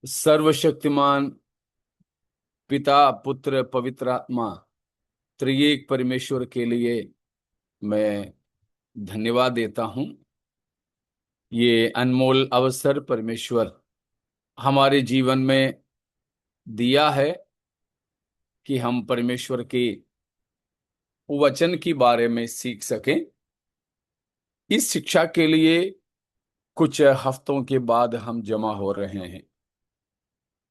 सर्वशक्तिमान पिता पुत्र पवित्र आत्मा त्रिएक परमेश्वर के लिए मैं धन्यवाद देता हूं। ये अनमोल अवसर परमेश्वर हमारे जीवन में दिया है कि हम परमेश्वर के वचन के बारे में सीख सकें। इस शिक्षा के लिए कुछ हफ्तों के बाद हम जमा हो रहे हैं।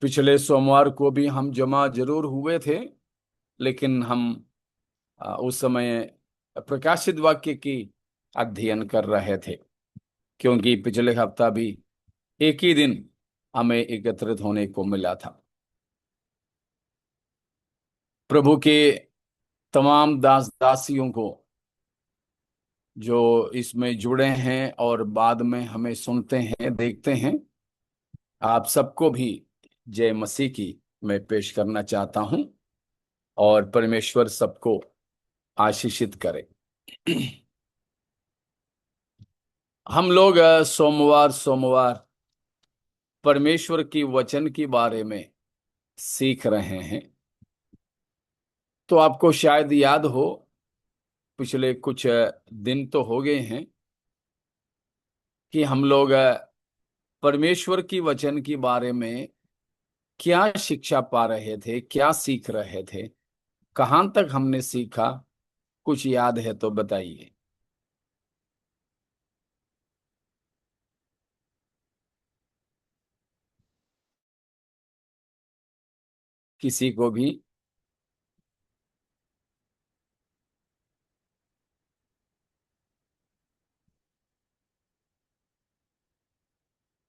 पिछले सोमवार को भी हम जमा जरूर हुए थे, लेकिन हम उस समय प्रकाशित वाक्य की अध्ययन कर रहे थे, क्योंकि पिछले हफ्ता भी एक ही दिन हमें एकत्रित होने को मिला था। प्रभु के तमाम दास दासियों को जो इसमें जुड़े हैं और बाद में हमें सुनते हैं देखते हैं, आप सबको भी जय मसीह की मैं पेश करना चाहता हूं और परमेश्वर सबको आशीषित करे। हम लोग सोमवार सोमवार परमेश्वर की वचन के बारे में सीख रहे हैं। तो आपको शायद याद हो, पिछले कुछ दिन तो हो गए हैं कि हम लोग परमेश्वर की वचन के बारे में क्या शिक्षा पा रहे थे, क्या सीख रहे थे, कहां तक हमने सीखा। कुछ याद है तो बताइए। किसी को भी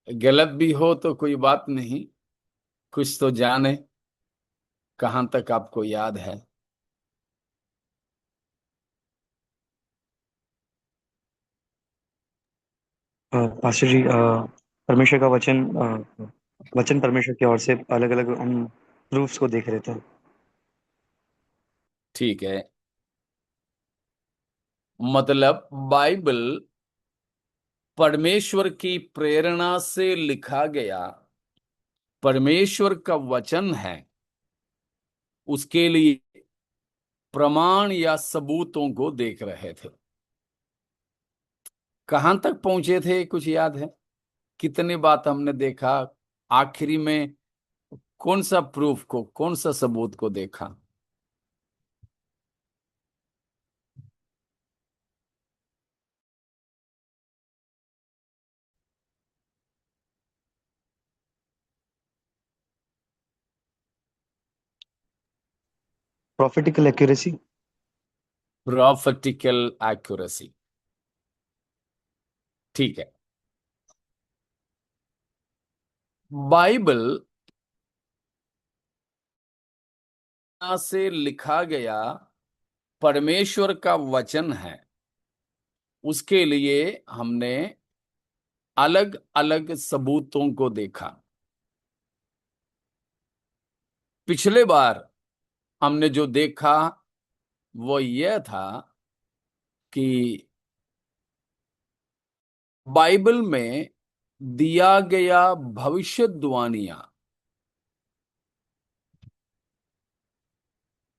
गलत भी हो तो कोई बात नहीं, कुछ तो जाने कहां तक आपको याद है। पास्टर जी, परमेश्वर का वचन परमेश्वर की ओर से अलग अलग हम प्रूफ्स को देख रहे थे। ठीक है, मतलब बाइबल परमेश्वर की प्रेरणा से लिखा गया परमेश्वर का वचन है। उसके लिए प्रमाण या सबूतों को देख रहे थे। कहां तक पहुंचे थे, कुछ याद है? कितनी बात हमने देखा? आखिरी में कौन सा प्रूफ को, कौन सा सबूत को देखा? प्रॉफिटिकल एक्यूरेसी। प्रॉफिटिकल एक्यूरेसी। ठीक है। बाइबल से लिखा गया परमेश्वर का वचन है। उसके लिए हमने अलग अलग सबूतों को देखा। पिछले बार हमने जो देखा वो यह था कि बाइबल में दिया गया भविष्यवाणियां,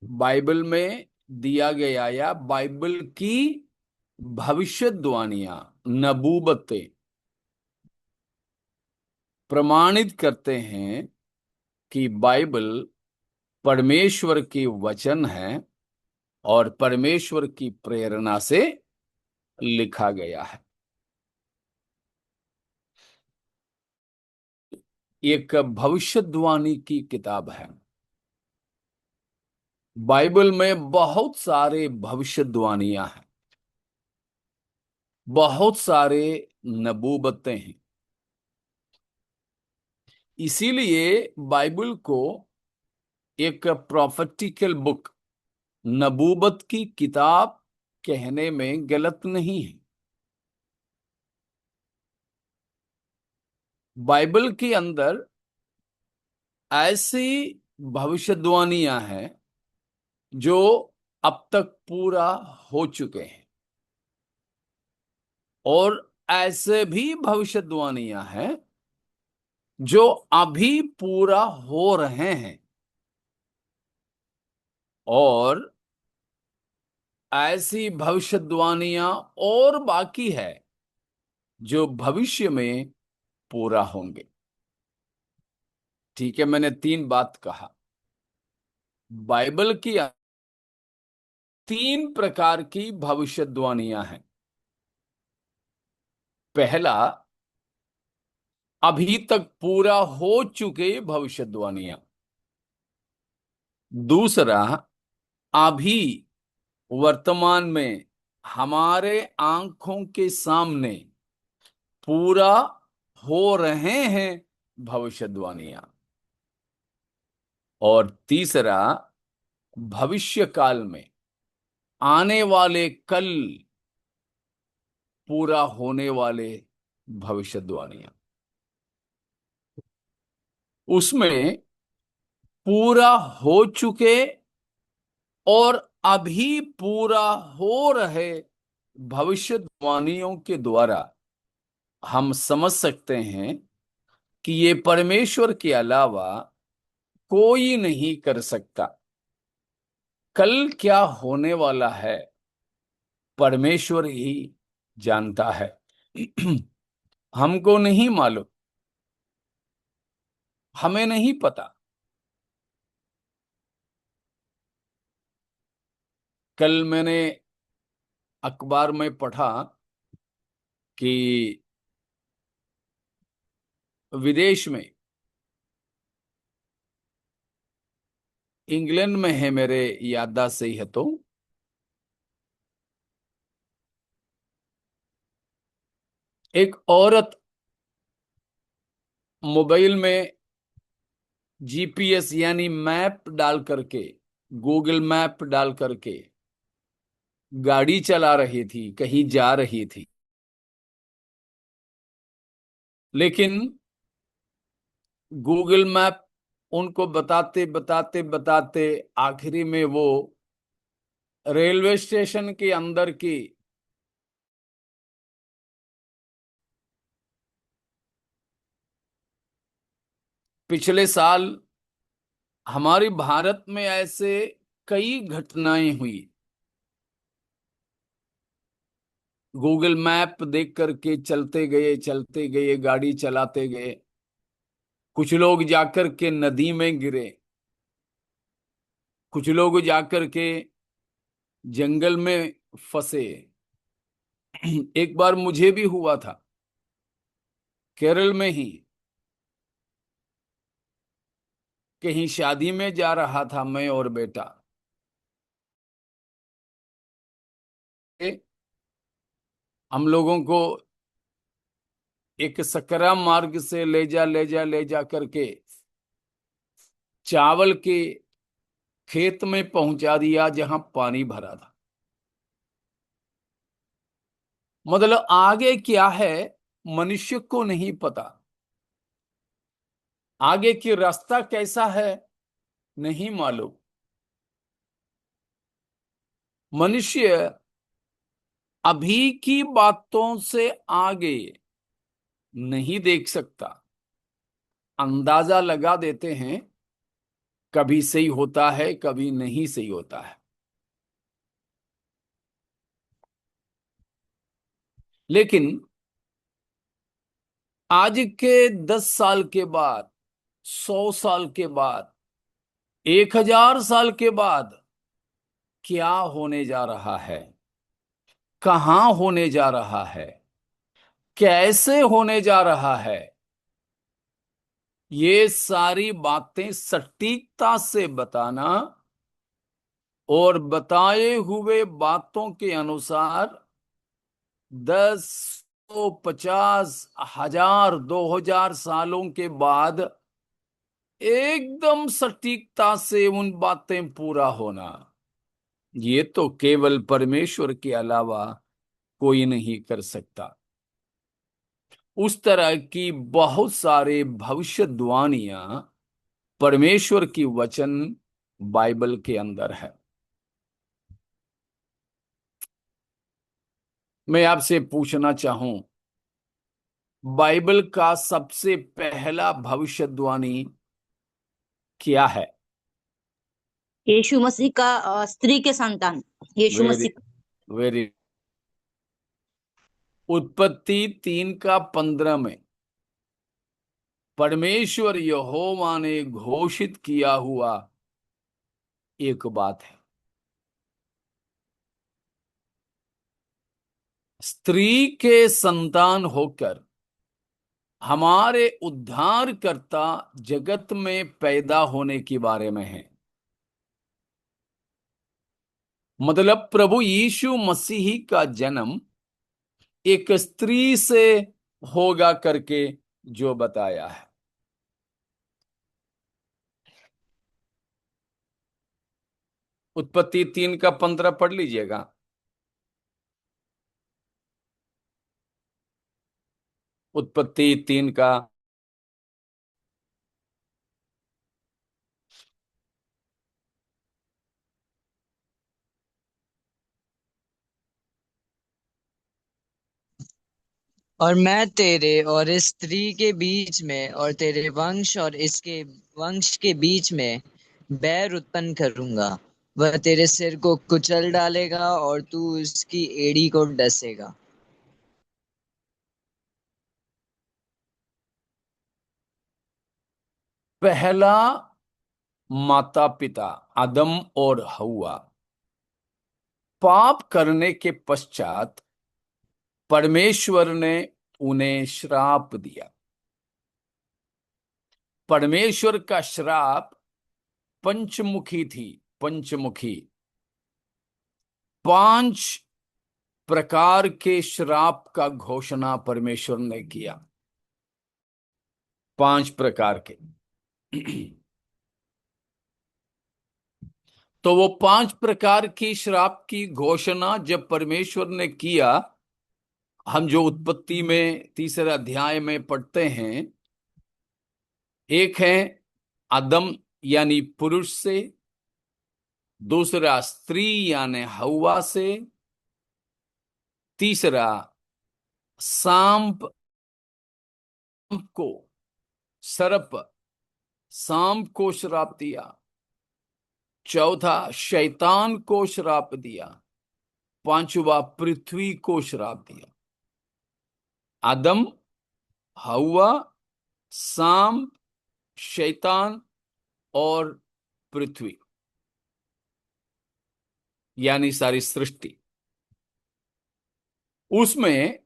बाइबल में दिया गया या बाइबल की भविष्यवाणियां, नबूबतें प्रमाणित करते हैं कि बाइबल परमेश्वर की वचन है और परमेश्वर की प्रेरणा से लिखा गया है। एक भविष्यवाणी की किताब है। बाइबल में बहुत सारे भविष्यवाणियां हैं, बहुत सारे नबूबतें हैं। इसीलिए बाइबल को एक प्रोफेटिकल बुक, नबूबत की किताब कहने में गलत नहीं है। बाइबल के अंदर ऐसी भविष्यवाणियां हैं जो अब तक पूरा हो चुके हैं, और ऐसे भी भविष्यवाणियां हैं जो अभी पूरा हो रहे हैं, और ऐसी भविष्यवाणियां और बाकी है जो भविष्य में पूरा होंगे। ठीक है, मैंने तीन बात कहा। बाइबल की तीन प्रकार की भविष्यवाणियां हैं। पहला, अभी तक पूरा हो चुके भविष्यवाणियां। दूसरा, अभी वर्तमान में हमारे आंखों के सामने पूरा हो रहे हैं भविष्यवाणियां। और तीसरा, भविष्य काल में आने वाले कल पूरा होने वाले भविष्यवाणियां। उसमें पूरा हो चुके और अभी पूरा हो रहे भविष्यवाणियों के द्वारा हम समझ सकते हैं कि ये परमेश्वर के अलावा कोई नहीं कर सकता। कल क्या होने वाला है, परमेश्वर ही जानता है। हमको नहीं मालूम, हमें नहीं पता। कल मैंने अखबार में पढ़ा कि विदेश में, इंग्लैंड में है, मेरे याददाश्त सही है तो, एक औरत मोबाइल में जीपीएस यानी मैप डाल करके, गूगल मैप डाल करके गाड़ी चला रही थी, कहीं जा रही थी। लेकिन गूगल मैप उनको बताते बताते बताते आखिरी में वो रेलवे स्टेशन के अंदर की, पिछले साल हमारे भारत में ऐसे कई घटनाएं हुई। गूगल मैप देख करके चलते गए, गाड़ी चलाते गए। कुछ लोग जाकर के नदी में गिरे, कुछ लोग जाकर के जंगल में फंसे। एक बार मुझे भी हुआ था, केरल में ही। कहीं शादी में जा रहा था मैं और बेटा। हम लोगों को एक सकरा मार्ग से ले जा करके चावल के खेत में पहुंचा दिया जहां पानी भरा था। मतलब आगे क्या है, मनुष्य को नहीं पता। आगे की रास्ता कैसा है, नहीं मालूम। मनुष्य अभी की बातों से आगे नहीं देख सकता। अंदाजा लगा देते हैं, कभी सही होता है, कभी नहीं सही होता है। लेकिन आज के 10 साल के बाद, 100 साल के बाद, 1000 साल के बाद क्या होने जा रहा है, कहाँ होने जा रहा है, कैसे होने जा रहा है, ये सारी बातें सटीकता से बताना और बताए हुए बातों के अनुसार 10, 150, 1000, 2000 सालों के बाद एकदम सटीकता से उन बातें पूरा होना, ये तो केवल परमेश्वर के अलावा कोई नहीं कर सकता। उस तरह की बहुत सारे भविष्यवाणियां परमेश्वर की वचन बाइबल के अंदर है। मैं आपसे पूछना चाहूं, बाइबल का सबसे पहला भविष्यवाणी क्या है? यीशु मसीह का स्त्री के संतान, यीशु वेरी मसीह। वेरी। उत्पत्ति 3:15 में परमेश्वर यहोवा ने घोषित किया हुआ एक बात है, स्त्री के संतान होकर हमारे उद्धारकर्ता जगत में पैदा होने के बारे में है। मतलब प्रभु यीशु मसीह का जन्म एक स्त्री से होगा करके जो बताया है। उत्पत्ति 3:15 पढ़ लीजिएगा। उत्पत्ति 3 का और मैं तेरे और इस स्त्री के बीच में और तेरे वंश और इसके वंश के बीच में बैर उत्पन्न करूंगा। वह तेरे सिर को कुचल डालेगा और तू उसकी एड़ी को डसेगा। पहला माता पिता आदम और हव्वा पाप करने के पश्चात परमेश्वर ने उन्हें श्राप दिया। परमेश्वर का श्राप पंचमुखी थी। पंचमुखी 5 प्रकार के श्राप का घोषणा परमेश्वर ने किया। 5 प्रकार के। तो वो 5 प्रकार की श्राप की घोषणा जब परमेश्वर ने किया, हम जो उत्पत्ति में 3 अध्याय में पढ़ते हैं, एक है आदम यानी पुरुष से, दूसरा स्त्री यानी हव्वा से, तीसरा सांप को सर्प सांप को श्राप दिया, चौथा शैतान को श्राप दिया, पांचवा पृथ्वी को श्राप दिया। आदम, हव्वा, सांप, शैतान और पृथ्वी यानी सारी सृष्टि। उसमें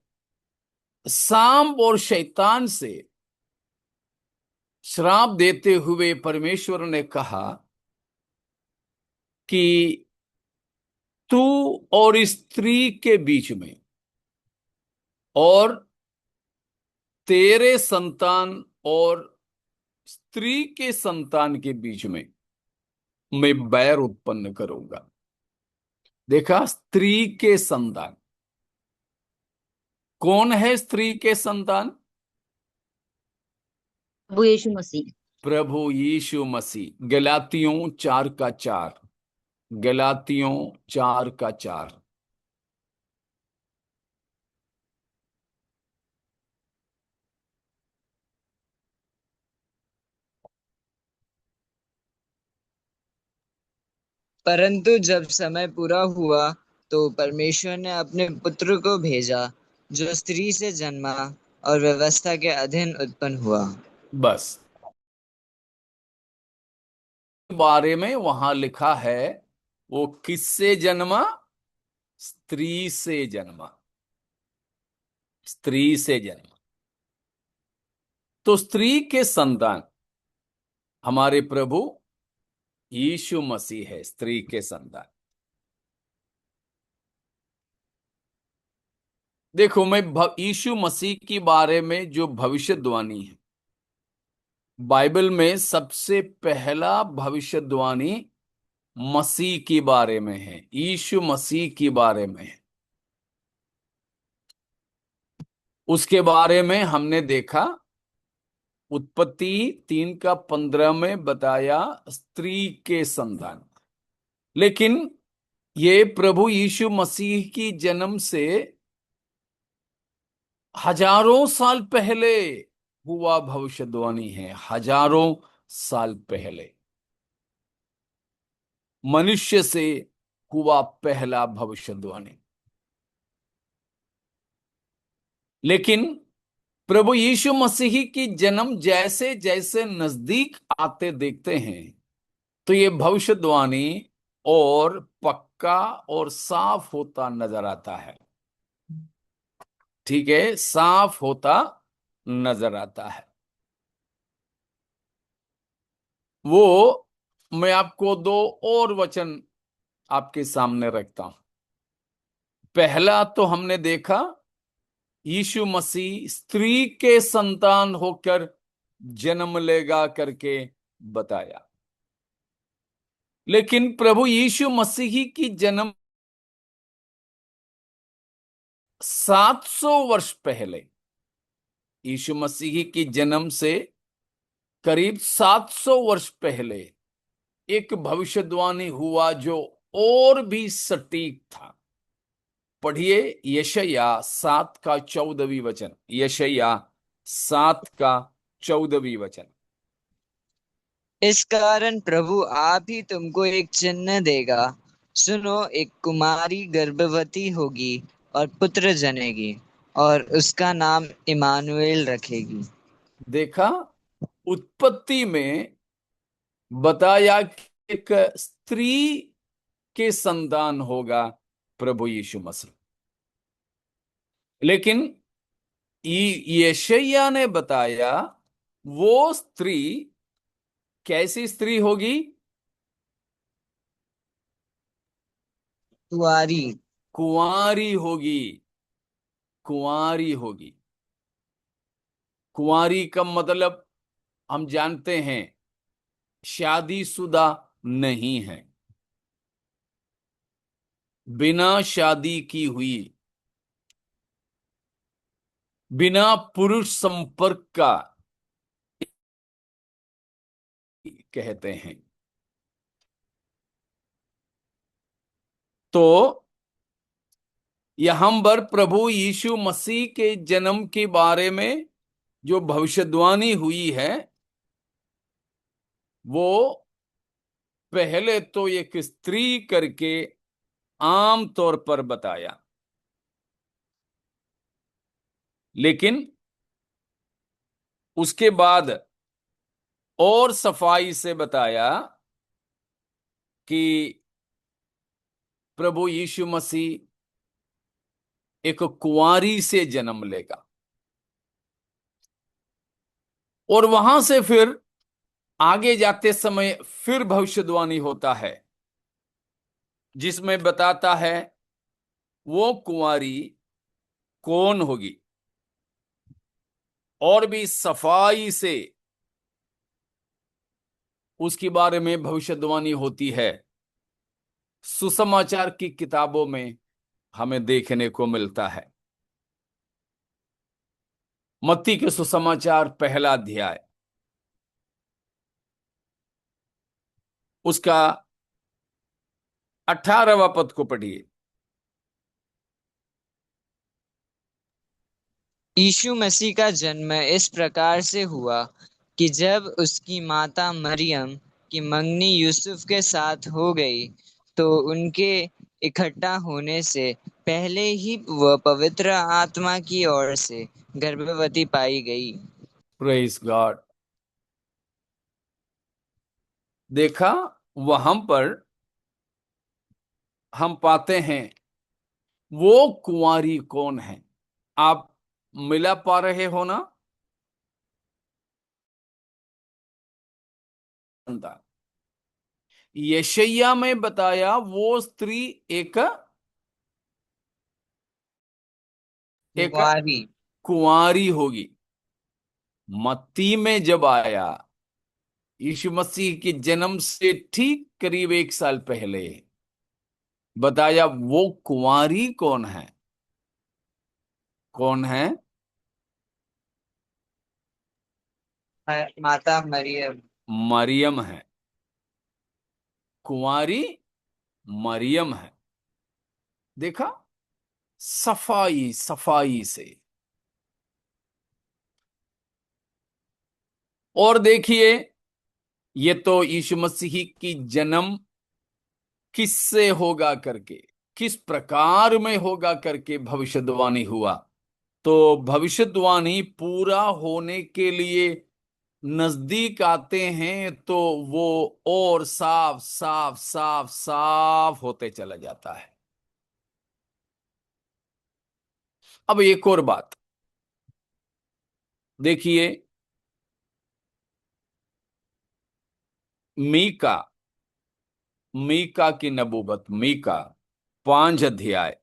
सांप और शैतान से श्राप देते हुए परमेश्वर ने कहा कि तू और स्त्री के बीच में और तेरे संतान और स्त्री के संतान के बीच में मैं बैर उत्पन्न करूंगा। देखा, स्त्री के संतान। कौन है स्त्री के संतान? प्रभु यीशु मसीह। प्रभु यीशु मसीह। गलातियों 4:4। गलातियों 4:4। परंतु जब समय पूरा हुआ तो परमेश्वर ने अपने पुत्र को भेजा, जो स्त्री से जन्मा और व्यवस्था के अधीन उत्पन्न हुआ। बस बारे में वहां लिखा है, वो किससे जन्मा? स्त्री से जन्मा। स्त्री से जन्मा। तो स्त्री के संतान हमारे प्रभु यीशु मसीह है। स्त्री के संतान। देखो, मैं यीशु मसीह के बारे में जो भविष्यवाणी है, बाइबल में सबसे पहला भविष्यवाणी मसीह के बारे में है, यीशु मसीह के बारे में है। उसके बारे में हमने देखा, उत्पत्ति 3:15 में बताया स्त्री के संतान। लेकिन ये प्रभु यीशु मसीह की जन्म से हजारों साल पहले हुआ भविष्यवाणी है, हजारों साल पहले मनुष्य से हुआ पहला भविष्यवाणी। लेकिन प्रभु यीशु मसीह की जन्म जैसे जैसे नजदीक आते देखते हैं, तो ये भविष्यवाणी और पक्का और साफ होता नजर आता है। ठीक है, साफ होता नजर आता है। वो मैं आपको दो और वचन आपके सामने रखता हूं। पहला तो हमने देखा, यीशु मसीह स्त्री के संतान होकर जन्म लेगा करके बताया। लेकिन प्रभु यीशु मसीह की जन्म 700 वर्ष पहले, यीशु मसीह की जन्म से करीब 700 वर्ष पहले एक भविष्यवाणी हुआ जो और भी सटीक था। पढ़िए यशायाह 7 का 14वीं वचन, यशायाह 7 का 14वीं वचन। इस कारण प्रभु आप ही तुमको एक चिन्ह देगा। सुनो, एक कुमारी गर्भवती होगी और पुत्र जनेगी और उसका नाम इमानुएल रखेगी। देखा, उत्पत्ति में बताया कि एक स्त्री के संतान होगा प्रभु यीशु मसीह। लेकिन यशायाह ने बताया वो स्त्री कैसी स्त्री होगी? कुंवारी। कुंवारी होगी, कुंवारी होगी। कुंवारी का मतलब हम जानते हैं, शादीशुदा नहीं है, बिना शादी की हुई, बिना पुरुष संपर्क का कहते हैं। तो यहां पर प्रभु यीशु मसीह के जन्म के बारे में जो भविष्यवाणी हुई है, वो पहले तो एक स्त्री करके आम तौर पर बताया, लेकिन उसके बाद और सफाई से बताया कि प्रभु यीशु मसीह एक कुंवारी से जन्म लेगा। और वहां से फिर आगे जाते समय फिर भविष्यवाणी होता है, जिसमें बताता है वो कुंवारी कौन होगी, और भी सफाई से उसके बारे में भविष्यवाणी होती है। सुसमाचार की किताबों में हमें देखने को मिलता है। मत्ती के सुसमाचार पहला अध्याय, उसका 18वां पद को पढ़िए। यीशु मसीह का जन्म इस प्रकार से हुआ कि जब उसकी माता मरियम की मंगनी यूसुफ के साथ हो गई, तो उनके इकट्ठा होने से पहले ही वह पवित्र आत्मा की ओर से गर्भवती पाई गई। Praise God. देखा, वहां पर हम पाते हैं वो कुंवारी कौन है। आप मिला पा रहे हो ना? यशायाह में बताया वो स्त्री एक एक कुंवारी। कुंवारी होगी। मत्ती में जब आया, यीशु मसीह के जन्म से ठीक करीब 1 साल पहले बताया वो कुंवारी कौन है। कौन है? माता मरियम। मरियम है, कुंवारी मरियम है। देखा, सफाई सफाई से और देखिए, ये तो यीशु मसीह की जन्म किससे होगा करके, किस प्रकार में होगा करके भविष्यवाणी हुआ। तो भविष्यवाणी पूरा होने के लिए नजदीक आते हैं तो वो और साफ साफ साफ साफ होते चला जाता है। अब एक और बात देखिए, मीका, मीका की नबूवत, मीका 5 अध्याय,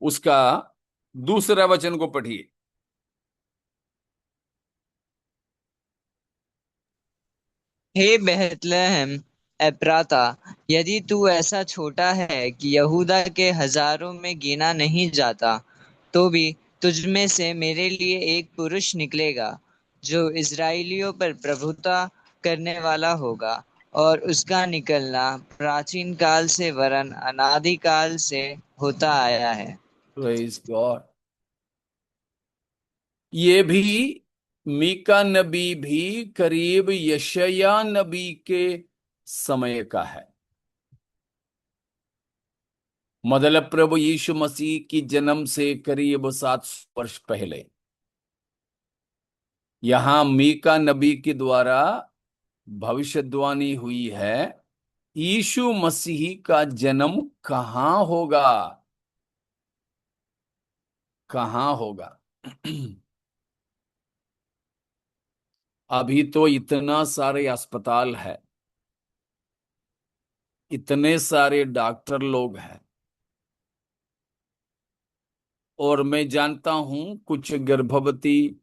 उसका दूसरा वचन को पढ़िए। हे बेथलेहम एप्राता, यदि तू ऐसा छोटा है कि यहूदा के हजारों में गिना नहीं जाता, तो भी तुझ में से मेरे लिए एक पुरुष निकलेगा जो इस्राएलियों पर प्रभुता करने वाला होगा, और उसका निकलना प्राचीन काल से वरन अनादि काल से होता आया है। Praise God. ये भी, मीका नबी भी करीब यशायाह नबी के समय का है। मतलब प्रभु यीशु मसीह की जन्म से करीब 700 वर्ष पहले यहां मीका नबी के द्वारा भविष्यवाणी हुई है। यीशु मसीह का जन्म कहाँ होगा, कहाँ होगा। अभी तो इतना सारे अस्पताल है, इतने सारे डॉक्टर लोग हैं, और मैं जानता हूं कुछ गर्भवती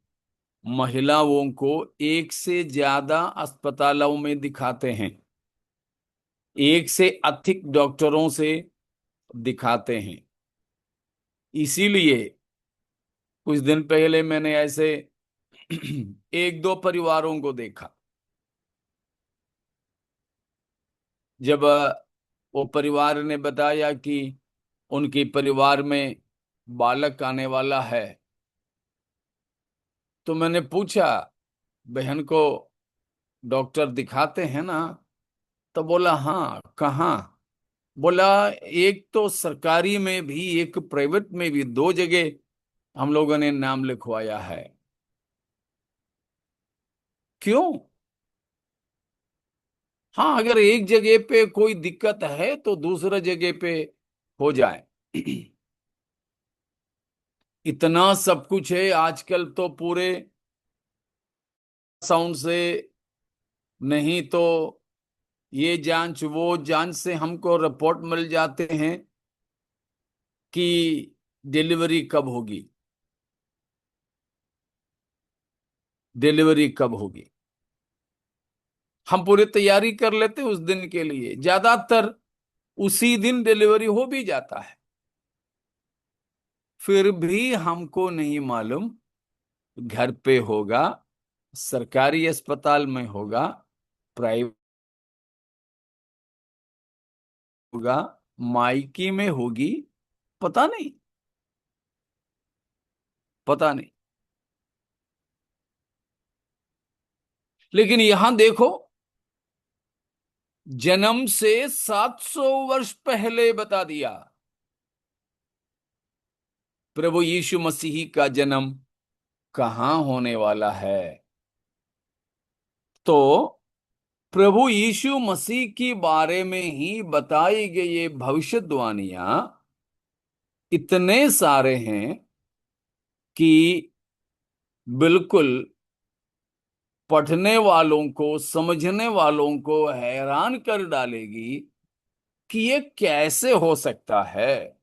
महिलाओं को एक से ज्यादा अस्पतालों में दिखाते हैं, एक से अधिक डॉक्टरों से दिखाते हैं। इसीलिए कुछ दिन पहले मैंने ऐसे एक दो परिवारों को देखा। जब वो परिवार ने बताया कि उनके परिवार में बालक आने वाला है, तो मैंने पूछा, बहन को डॉक्टर दिखाते हैं ना? तो बोला हाँ। कहाँ? बोला एक तो सरकारी में भी, एक प्राइवेट में भी, 2 जगह हम लोगों ने नाम लिखवाया है। क्यों? हाँ, अगर एक जगह पे कोई दिक्कत है तो दूसरा जगह पे हो जाए। इतना सब कुछ है आजकल तो, पूरे साउंड से नहीं तो ये जांच वो जांच से हमको रिपोर्ट मिल जाते हैं कि डिलीवरी कब होगी, डिलीवरी कब होगी। हम पूरी तैयारी कर लेते उस दिन के लिए, ज्यादातर उसी दिन डिलीवरी हो भी जाता है। फिर भी हमको नहीं मालूम घर पे होगा, सरकारी अस्पताल में होगा, प्राइवेट होगा, माइकी में होगी, पता नहीं, पता नहीं। लेकिन यहां देखो, जन्म से 700 वर्ष पहले बता दिया प्रभु यीशु मसीह का जन्म कहाँ होने वाला है। तो प्रभु यीशु मसीह के बारे में ही बताई गई ये भविष्यवाणियां इतने सारे हैं कि बिल्कुल पढ़ने वालों को, समझने वालों को हैरान कर डालेगी कि ये कैसे हो सकता है।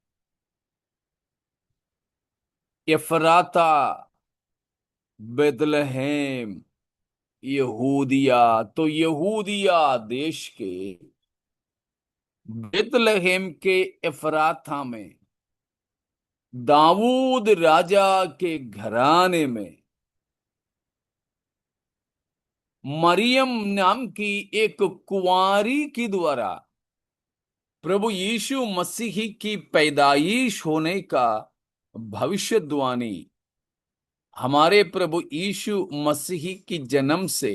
एफराता, बेतलहेम, यहूदिया, तो यहूदिया देश के बेतलहेम के एफराता में दाऊद राजा के घराने में मरियम नाम की एक कुंवारी के द्वारा प्रभु यीशु मसीह की पैदाइश होने का भविष्यवाणी हमारे प्रभु यीशु मसीह की जन्म से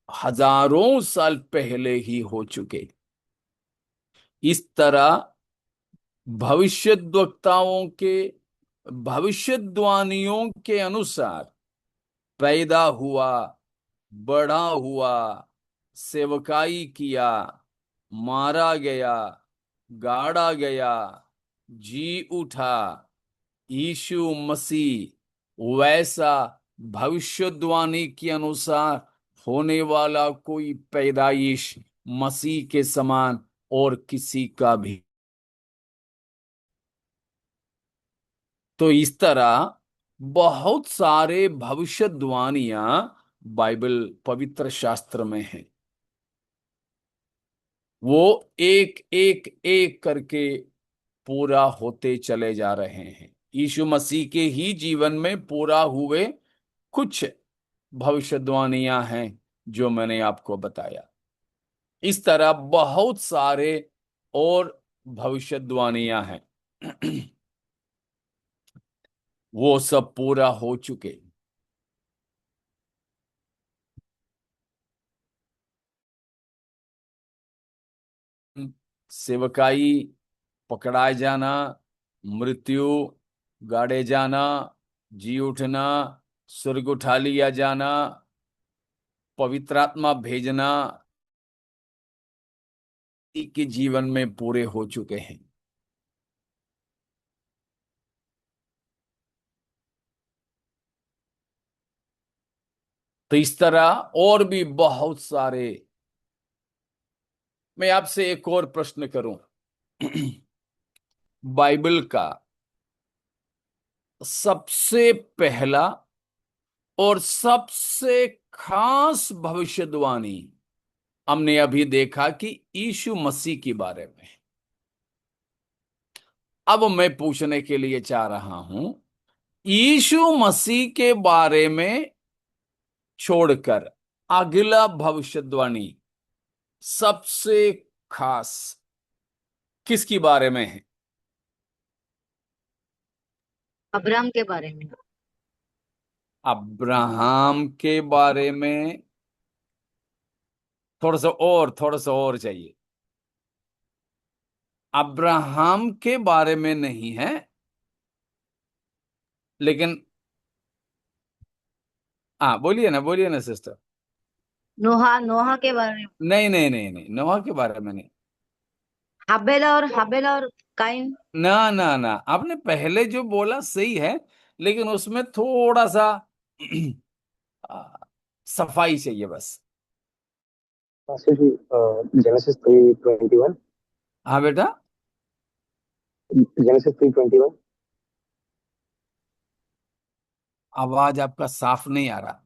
हजारों साल पहले ही हो चुके। इस तरह भविष्यद्वक्ताओं के भविष्यवाणियों के अनुसार पैदा हुआ, बड़ा हुआ, सेवकाई किया, मारा गया, गाड़ा गया, जी उठा यीशु मसीह वैसा भविष्यवाणी के अनुसार होने वाला कोई पैदाइश मसीह के समान और किसी का भी। तो इस तरह बहुत सारे भविष्यवाणियां बाइबल पवित्र शास्त्र में हैं। वो एक एक एक करके पूरा होते चले जा रहे हैं। यीशु मसीह के ही जीवन में पूरा हुए कुछ भविष्यवाणियां हैं जो मैंने आपको बताया। इस तरह बहुत सारे और भविष्यवाणियां हैं वो सब पूरा हो चुके। सेवकाई, पकड़ाए जाना, मृत्यु, गाड़े जाना, जी उठना, स्वर्ग उठा लिया जाना, पवित्र आत्मा भेजना के जीवन में पूरे हो चुके हैं। तो इस तरह और भी बहुत सारे। मैं आपसे एक और प्रश्न करूं। बाइबल का सबसे पहला और सबसे खास भविष्यवाणी हमने अभी देखा कि यीशु मसीह के बारे में। अब मैं पूछने के लिए चाह रहा हूं, यीशु मसीह के बारे में छोड़कर अगला भविष्यवाणी सबसे खास किसके बारे में है? अब्राहम के बारे में। अब्राहम के बारे में। थोड़ा सा और चाहिए। अब्राहम के बारे में नहीं है, लेकिन हाँ, बोलिए ना सिस्टर। नोहा नोहा के बारे में। नहीं नहीं नहीं नहीं, नोहा के बारे में नहीं। हबेल और काइन। ना ना ना, आपने पहले जो बोला सही है, लेकिन उसमें थोड़ा सा आ, सफाई चाहिए बस। पास्टर जी, जेनेसिस 3:21। हाँ बेटा। जेनेसिस 3:21। आवाज आपका साफ नहीं आ रहा।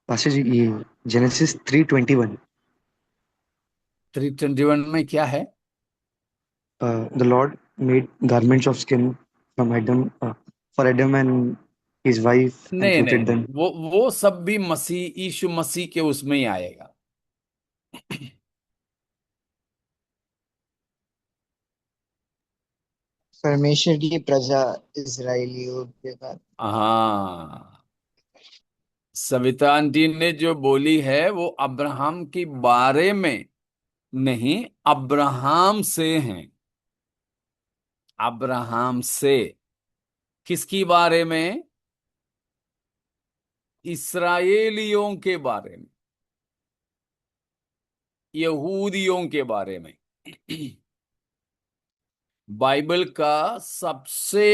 पास्टर जी, ये जेनेसिस 3:21। 3:21 में क्या है? The Lord made garments of skin from Adam, for Adam and his wife, and नहीं नहीं suited नहीं, them. वो सब भी मसीह, यीशु मसीह के उसमें ही आएगा। परमेश्वर की प्रजा इजरायलियों के बाद। हाँ, सविता आंटी ने जो बोली है वो अब्राहम के बारे में नहीं, अब्राहम से हैं। अब्राहम से किसकी बारे में? इस्राएलियों के बारे में, यहूदियों के बारे में। बाइबल का सबसे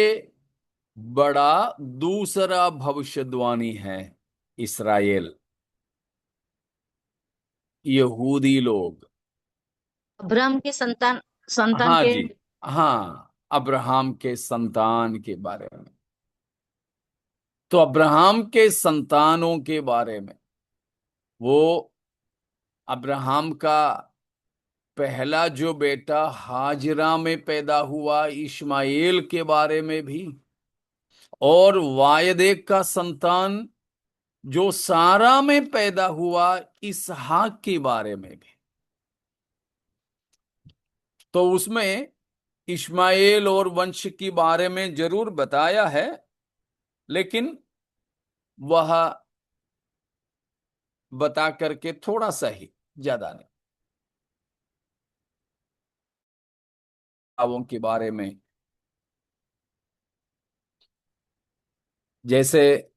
बड़ा दूसरा भविष्यवाणी है इस्राएल, यहूदी लोग। अब्राहम के संतान संतान हाँ के। जी, हाँ, अब्राहम के संतान के बारे में। तो अब्राहम के संतानों के बारे में, वो अब्राहम का पहला जो बेटा हाजिरा में पैदा हुआ इश्माएल के बारे में भी, और वायदे का संतान जो सारा में पैदा हुआ इसहाक के बारे में भी। तो उसमें इश्माएल और वंश के बारे में जरूर बताया है, लेकिन वह बता करके थोड़ा सा ही, ज्यादा नहीं, भावों के बारे में। जैसे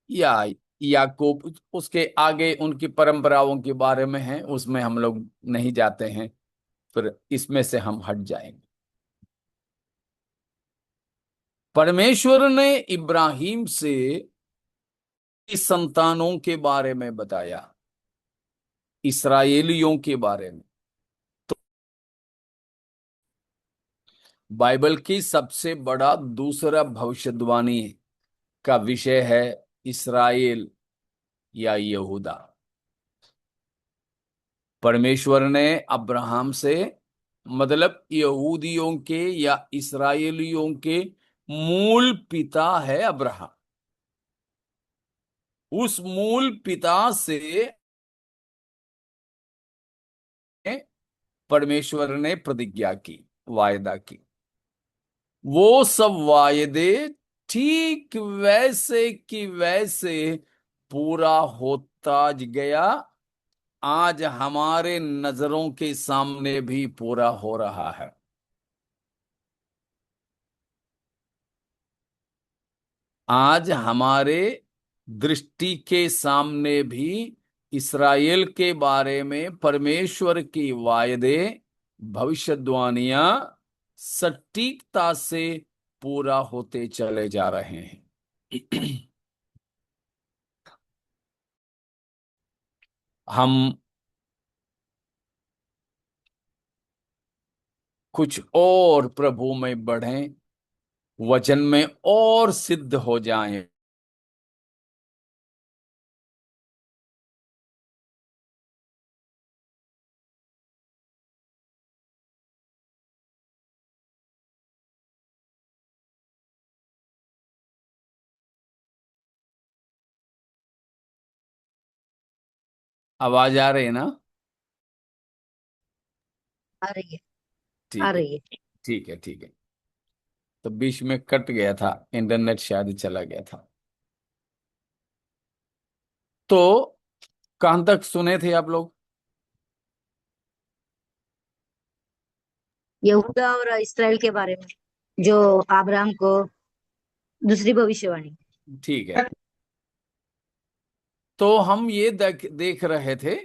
या याकूब, उसके आगे उनकी परंपराओं के बारे में है, उसमें हम लोग नहीं जाते हैं, फिर इसमें से हम हट जाएंगे। परमेश्वर ने इब्राहिम से इस संतानों के बारे में बताया, इसराइलियों के बारे में। तो बाइबल की सबसे बड़ा दूसरा भविष्यवाणी का विषय है इसराइल या यहूदा। परमेश्वर ने अब्राहम से, मतलब यहूदियों के या इसराइलियों के मूल पिता है अब्राहम, उस मूल पिता से परमेश्वर ने प्रतिज्ञा की, वायदा की। वो सब वायदे ठीक वैसे की वैसे पूरा होता गया। आज हमारे नजरों के सामने भी पूरा हो रहा है। आज हमारे दृष्टि के सामने भी इस्राएल के बारे में परमेश्वर की वायदे, भविष्यवाणियां सटीकता से पूरा होते चले जा रहे हैं। हम कुछ और प्रभु में बढ़ें, वचन में और सिद्ध हो जाएं। आवाज आ रही है ना? आ रही है, आ ठीक है, रही है। ठीक है, ठीक है। तो बीच में कट गया था, इंटरनेट शायद चला गया था। तो कहां तक सुने थे आप लोग? यहूदा और इस्राएल के बारे में, जो अब्राहम को दूसरी भविष्यवाणी। ठीक है। तो हम ये देख रहे थे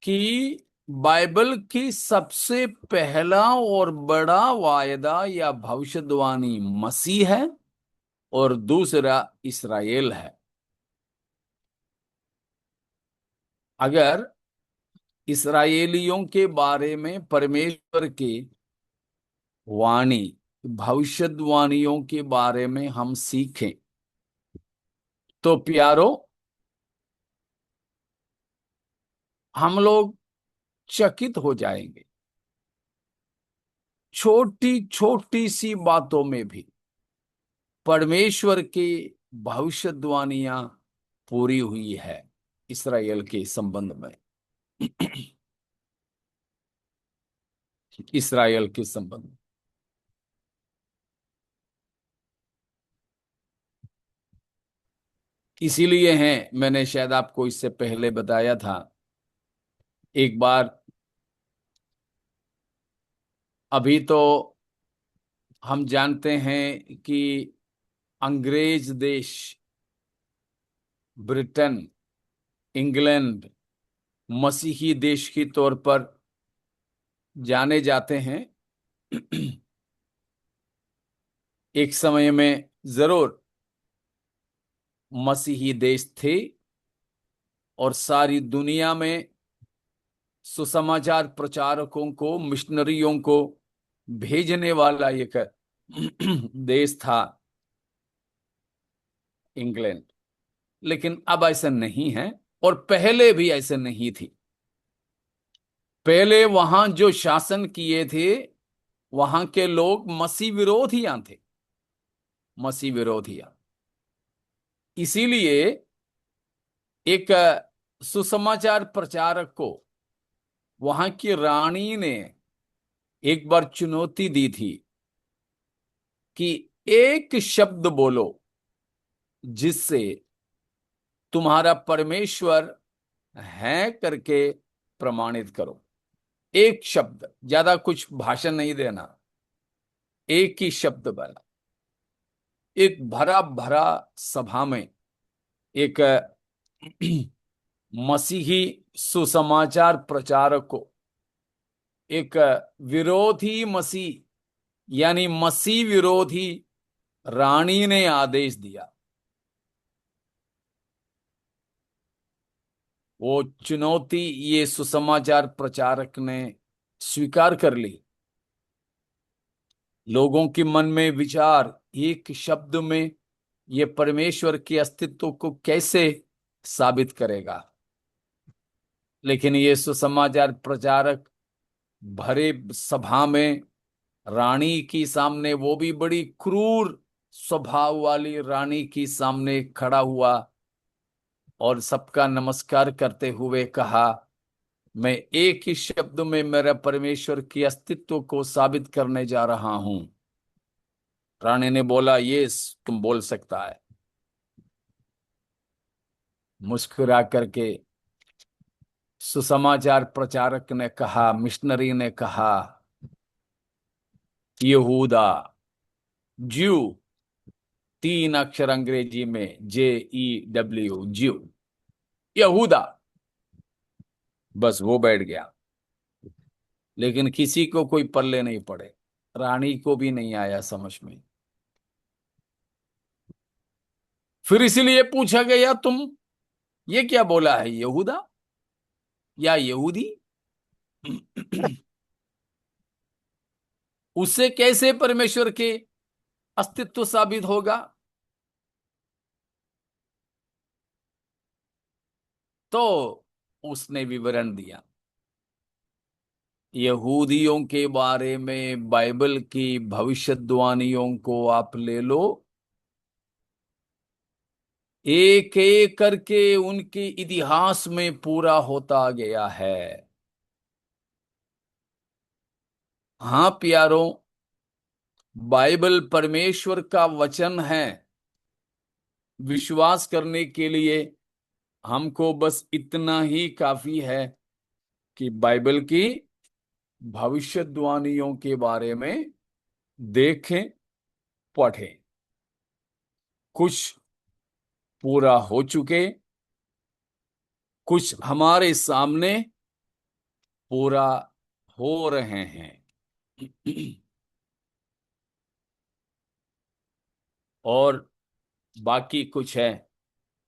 कि बाइबल की सबसे पहला और बड़ा वायदा या भविष्यवाणी मसीह है, और दूसरा इस्राएल है। अगर इस्राएलियों के बारे में परमेश्वर की वाणी, भविष्यवाणियों के बारे में हम सीखें, तो प्यारो, हम लोग चकित हो जाएंगे। छोटी छोटी सी बातों में भी परमेश्वर की भविष्यवाणियां पूरी हुई है इसराइल के संबंध में। इसराइल के संबंध में। इसीलिए हैं, मैंने शायद आपको इससे पहले बताया था, एक बार, अभी तो हम जानते हैं कि अंग्रेज देश, ब्रिटेन, इंग्लैंड मसीही देश के तौर पर जाने जाते हैं। एक समय में जरूर मसीही देश थे, और सारी दुनिया में सुसमाचार प्रचारकों को, मिशनरियों को भेजने वाला एक देश था इंग्लैंड। लेकिन अब ऐसा नहीं है, और पहले भी ऐसे नहीं थी। पहले वहां जो शासन किए थे वहां के लोग मसीह विरोधियां थे, मसीह विरोधियां। इसीलिए एक सुसमाचार प्रचारक को वहां की रानी ने एक बार चुनौती दी थी कि एक शब्द बोलो जिससे तुम्हारा परमेश्वर है करके प्रमाणित करो। एक शब्द, ज्यादा कुछ भाषण नहीं देना, एक ही शब्द बोला। एक भरा भरा सभा में एक मसीही सुसमाचार प्रचारक को एक विरोधी मसीह यानी मसीह विरोधी रानी ने आदेश दिया। वो चुनौती ये सुसमाचार प्रचारक ने स्वीकार कर ली। लोगों के मन में विचार, एक शब्द में ये परमेश्वर के अस्तित्व को कैसे साबित करेगा। लेकिन ये सुसमाचार प्रचारक भरे सभा में रानी की सामने, वो भी बड़ी क्रूर स्वभाव वाली रानी की सामने खड़ा हुआ और सबका नमस्कार करते हुए कहा, मैं एक ही शब्द में मेरे परमेश्वर के अस्तित्व को साबित करने जा रहा हूं। रानी ने बोला, यस तुम बोल सकता है। मुस्कुरा करके सुसमाचार प्रचारक ने कहा, मिशनरी ने कहा, यहूदा, ज्यू, 3 अक्षर अंग्रेजी में JEW, ज्यू, यहूदा। बस वो बैठ गया, लेकिन किसी को कोई पल्ले नहीं पड़े, रानी को भी नहीं आया समझ में। फिर इसीलिए पूछा गया, तुम ये क्या बोला है, यहूदा या यहूदी? उससे कैसे परमेश्वर के अस्तित्व साबित होगा? तो उसने विवरण दिया, यहूदियों के बारे में बाइबल की भविष्यवाणियों को आप ले लो, एक एक करके उनके इतिहास में पूरा होता गया है। हाँ प्यारों, बाइबल परमेश्वर का वचन है। विश्वास करने के लिए हमको बस इतना ही काफी है कि बाइबल की भविष्यवाणियों के बारे में देखें, पढ़ें। कुछ पूरा हो चुके, कुछ हमारे सामने पूरा हो रहे हैं, और बाकी कुछ है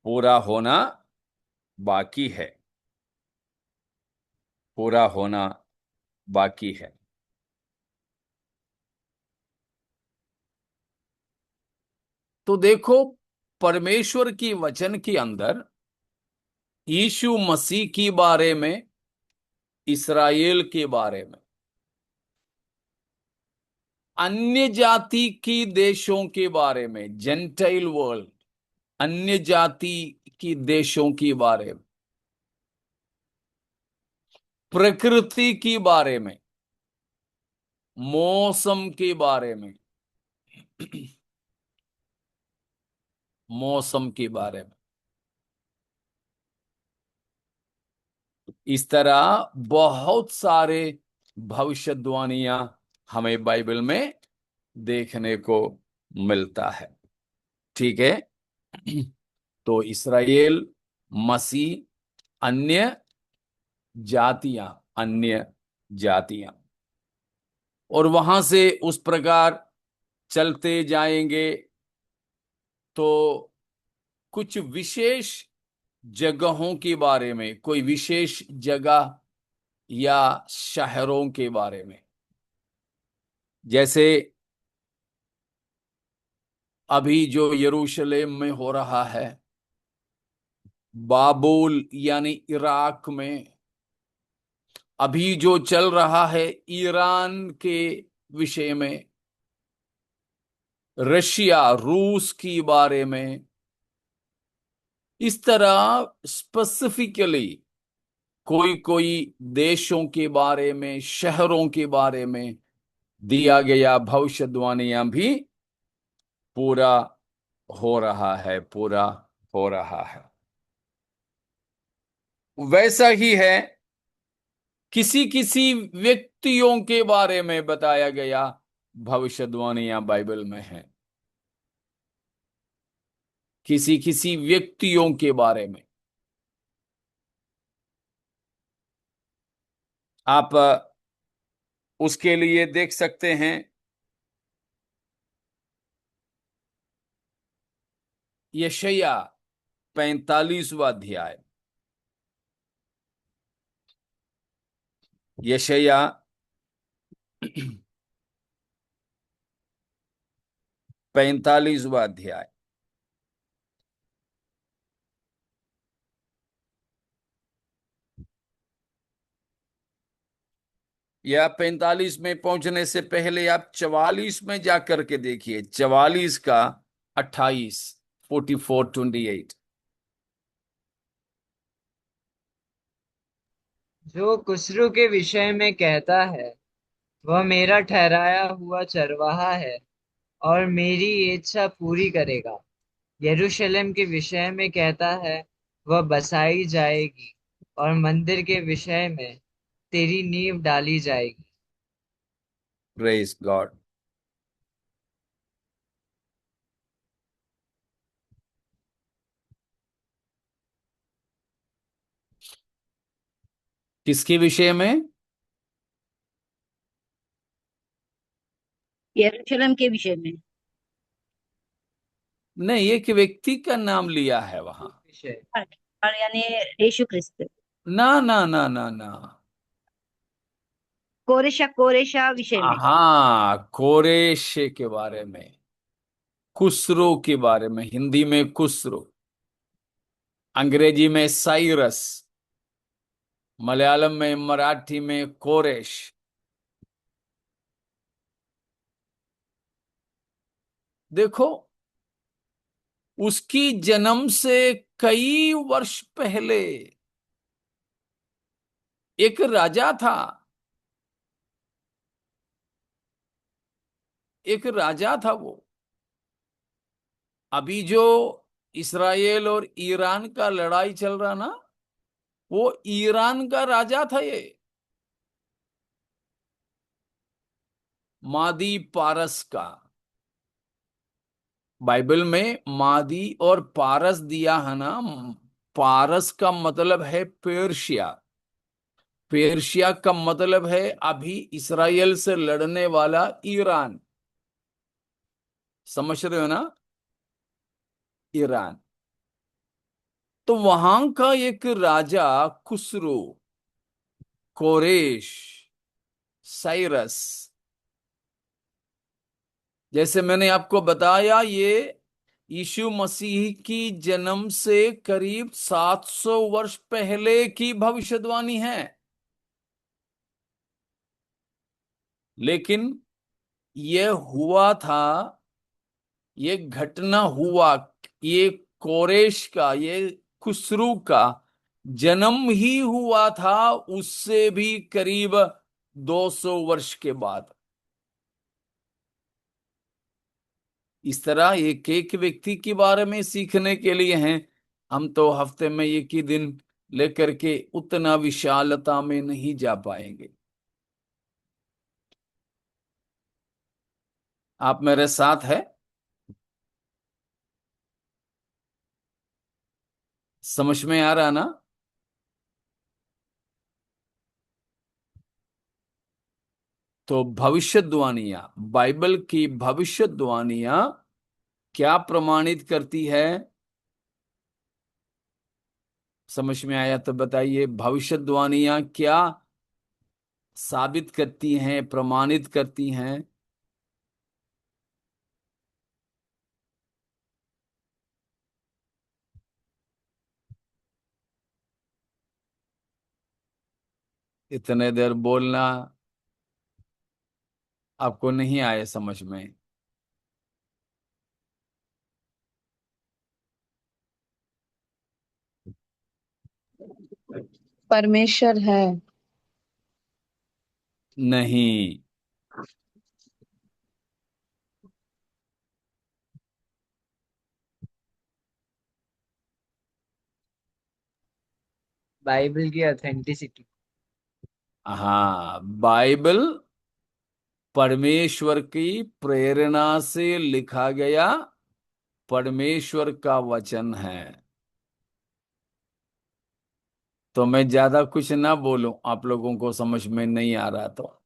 पूरा होना बाकी है, पूरा होना बाकी है। तो देखो, परमेश्वर की वचन के अंदर यीशु मसीह के बारे में, इस्राएल के बारे में, अन्य जाति की देशों के बारे में, जेंटाइल वर्ल्ड, अन्य जाति की देशों के बारे में, प्रकृति के बारे में, मौसम के बारे में, मौसम के बारे में, इस तरह बहुत सारे भविष्यवाणियां हमें बाइबल में देखने को मिलता है। ठीक है। तो इस्राएल, मसीह, अन्य जातियां, अन्य जातियां, और वहां से उस प्रकार चलते जाएंगे तो कुछ विशेष जगहों के बारे में, कोई विशेष जगह या शहरों के बारे में, जैसे अभी जो यरूशलेम में हो रहा है, बाबुल यानी इराक में, अभी जो चल रहा है ईरान के विषय में, रशिया रूस के बारे में, इस तरह स्पेसिफिकली कोई कोई देशों के बारे में, शहरों के बारे में दिया गया भविष्यवाणियां भी पूरा हो रहा है, पूरा हो रहा है। वैसा ही है, किसी किसी व्यक्तियों के बारे में बताया गया भविष्यवाणियां बाइबल में है, किसी किसी व्यक्तियों के बारे में। आप उसके लिए देख सकते हैं यशायाह 45वां अध्याय, यशायाह 45वां अध्याय। या 45 में पहुंचने से पहले आप 44 में जाकर के देखिए, 44 का 28, 44:28। जो खुसरू के विषय में कहता है, वह मेरा ठहराया हुआ चरवाहा है और मेरी इच्छा पूरी करेगा। यरूशलेम के विषय में कहता है, वह बसाई जाएगी और मंदिर के विषय में तेरी नींव डाली जाएगी। Praise God. किसके विषय में? यरूशलेम के विषय में। नहीं, एक व्यक्ति का नाम लिया है वहां। विषय और यानी यीशु क्रिस्त। ना ना ना ना ना। कोरेशा कोरेशा विषय में। हाँ, कोरेश के बारे में, खुसरो के बारे में। हिंदी में खुसरो, अंग्रेजी में साइरस, मलयालम में, मराठी में कोरेश। देखो, उसकी जन्म से कई वर्ष पहले एक राजा था, एक राजा था वो। अभी जो इसराइल और ईरान का लड़ाई चल रहा ना, वो ईरान का राजा था ये, मादी पारस का। बाइबल में मादी और पारस दिया है ना। पारस का मतलब है पेर्शिया, पेर्शिया का मतलब है अभी इसराइल से लड़ने वाला ईरान। समझ रहे हो ना? ईरान। तो वहां का एक राजा खुसरो, कोरेश, साइरस, जैसे मैंने आपको बताया, ये यीशु मसीह की जन्म से करीब 700 वर्ष पहले की भविष्यवाणी है। लेकिन ये हुआ था, ये घटना हुआ, ये कोरेश का, ये खुसरू का जन्म ही हुआ था उससे भी करीब 200 वर्ष के बाद। इस तरह एक एक व्यक्ति के बारे में सीखने के लिए हैं। हम तो हफ्ते में एक ही दिन लेकर के उतना विशालता में नहीं जा पाएंगे। आप मेरे साथ है? समझ में आ रहा ना? तो भविष्यवाणियां, बाइबल की भविष्यवाणियां क्या प्रमाणित करती है? समझ में आया तो बताइए, भविष्यवाणियां क्या साबित करती हैं, प्रमाणित करती हैं? इतने देर बोलना, आपको नहीं आए समझ में? परमेश्वर है। नहीं। बाइबल की ऑथेंटिसिटी। हाँ, बाइबल परमेश्वर की प्रेरणा से लिखा गया परमेश्वर का वचन है। तो मैं ज्यादा कुछ ना बोलूं, आप लोगों को समझ में नहीं आ रहा तो।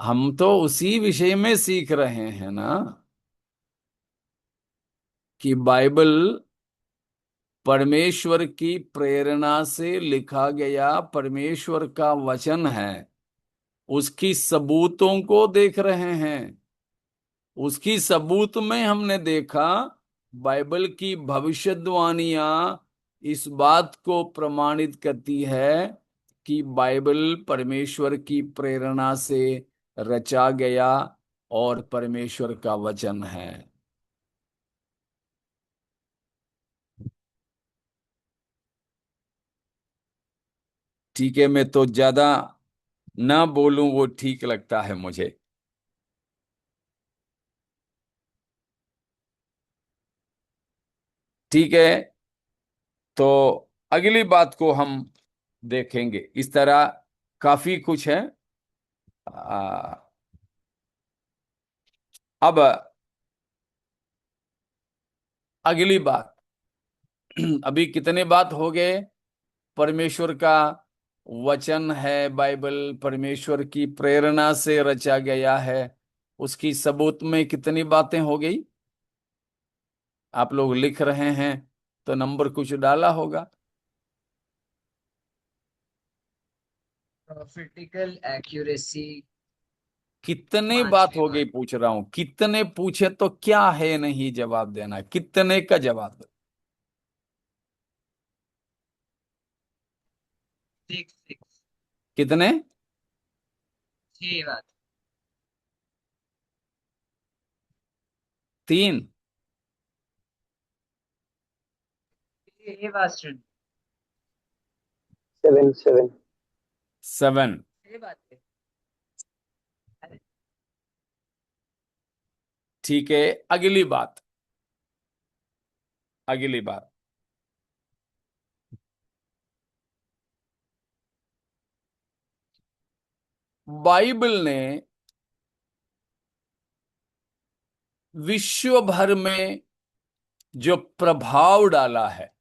हम तो उसी विषय में सीख रहे हैं ना, कि बाइबल परमेश्वर की प्रेरणा से लिखा गया परमेश्वर का वचन है। उसकी सबूतों को देख रहे हैं। उसकी सबूत में हमने देखा, बाइबल की भविष्यवाणियां इस बात को प्रमाणित करती है कि बाइबल परमेश्वर की प्रेरणा से रचा गया और परमेश्वर का वचन है। ठीक है, मैं तो ज्यादा ना बोलूं वो ठीक लगता है मुझे। ठीक है, तो अगली बात को हम देखेंगे। इस तरह काफी कुछ है। आ, अब अगली बात। अभी कितने बात हो गए? परमेश्वर का वचन है, बाइबल परमेश्वर की प्रेरणा से रचा गया है। उसकी सबूत में कितनी बातें हो गई? आप लोग लिख रहे हैं तो नंबर कुछ डाला होगा। प्रॉफिटिकल एक्यूरेसी। कितने बात पांचवी हो गई बात। पूछ रहा हूं। कितने पूछे तो क्या है, नहीं जवाब देना, कितने का जवाब दो। 6 कितने? 6 बात। 3? ये बात सुन। 7 7। 7? 6 बात। अरे ठीक है, अगली बात। अगली बात। बाइबल ने विश्व भर में जो प्रभाव डाला है,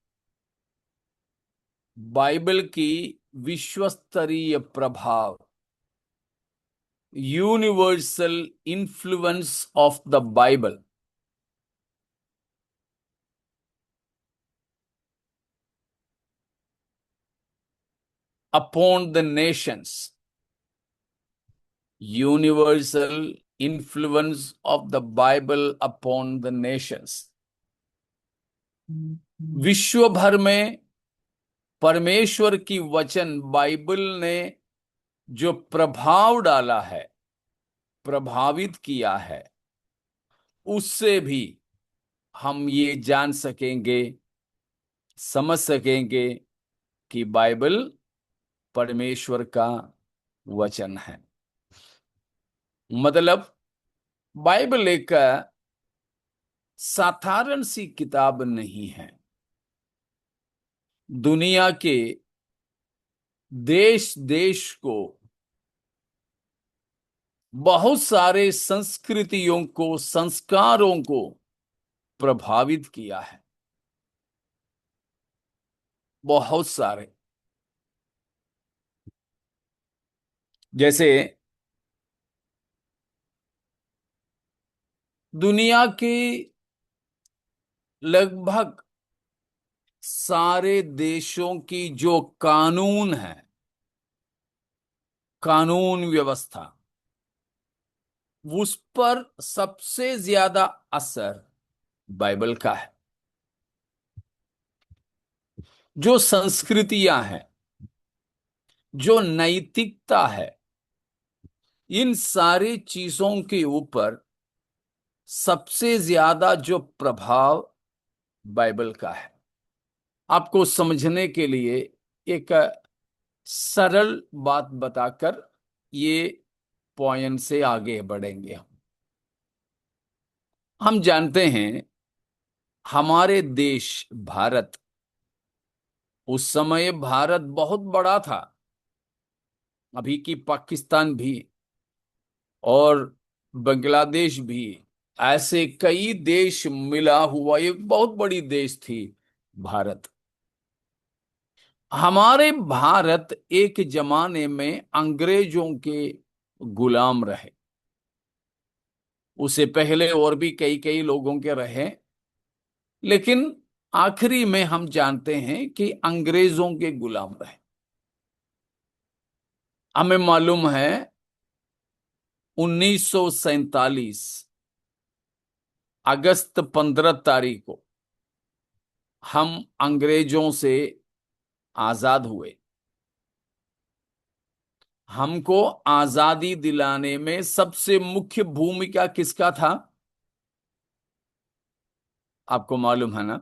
बाइबल की विश्व स्तरीय प्रभाव, universal influence of the Bible upon the Nations, universal influence of the Bible upon the Nations. विश्व भर में परमेश्वर की वचन बाइबल ने जो प्रभाव डाला है, प्रभावित किया है, उससे भी हम ये जान सकेंगे, समझ सकेंगे कि बाइबल परमेश्वर का वचन है। मतलब बाइबल एक साधारण सी किताब नहीं है। दुनिया के देश देश को, बहुत सारे संस्कृतियों को, संस्कारों को प्रभावित किया है। बहुत सारे। जैसे दुनिया के लगभग सारे देशों की जो कानून है, कानून व्यवस्था, उस पर सबसे ज्यादा असर बाइबल का है। जो संस्कृतियां हैं, जो नैतिकता है, इन सारी चीजों के ऊपर सबसे ज्यादा जो प्रभाव बाइबल का है, आपको समझने के लिए एक सरल बात बताकर ये पॉइंट से आगे बढ़ेंगे। हम जानते हैं हमारे देश भारत, उस समय भारत बहुत बड़ा था, अभी की पाकिस्तान भी और बांग्लादेश भी, ऐसे कई देश मिला हुआ एक बहुत बड़ी देश थी भारत। हमारे भारत एक जमाने में अंग्रेजों के गुलाम रहे, उससे पहले और भी कई कई लोगों के रहे, लेकिन आखिरी में हम जानते हैं कि अंग्रेजों के गुलाम रहे। हमें मालूम है 1947 अगस्त 15 तारीख को हम अंग्रेजों से आजाद हुए। हमको आजादी दिलाने में सबसे मुख्य भूमिका किसका था, आपको मालूम है ना?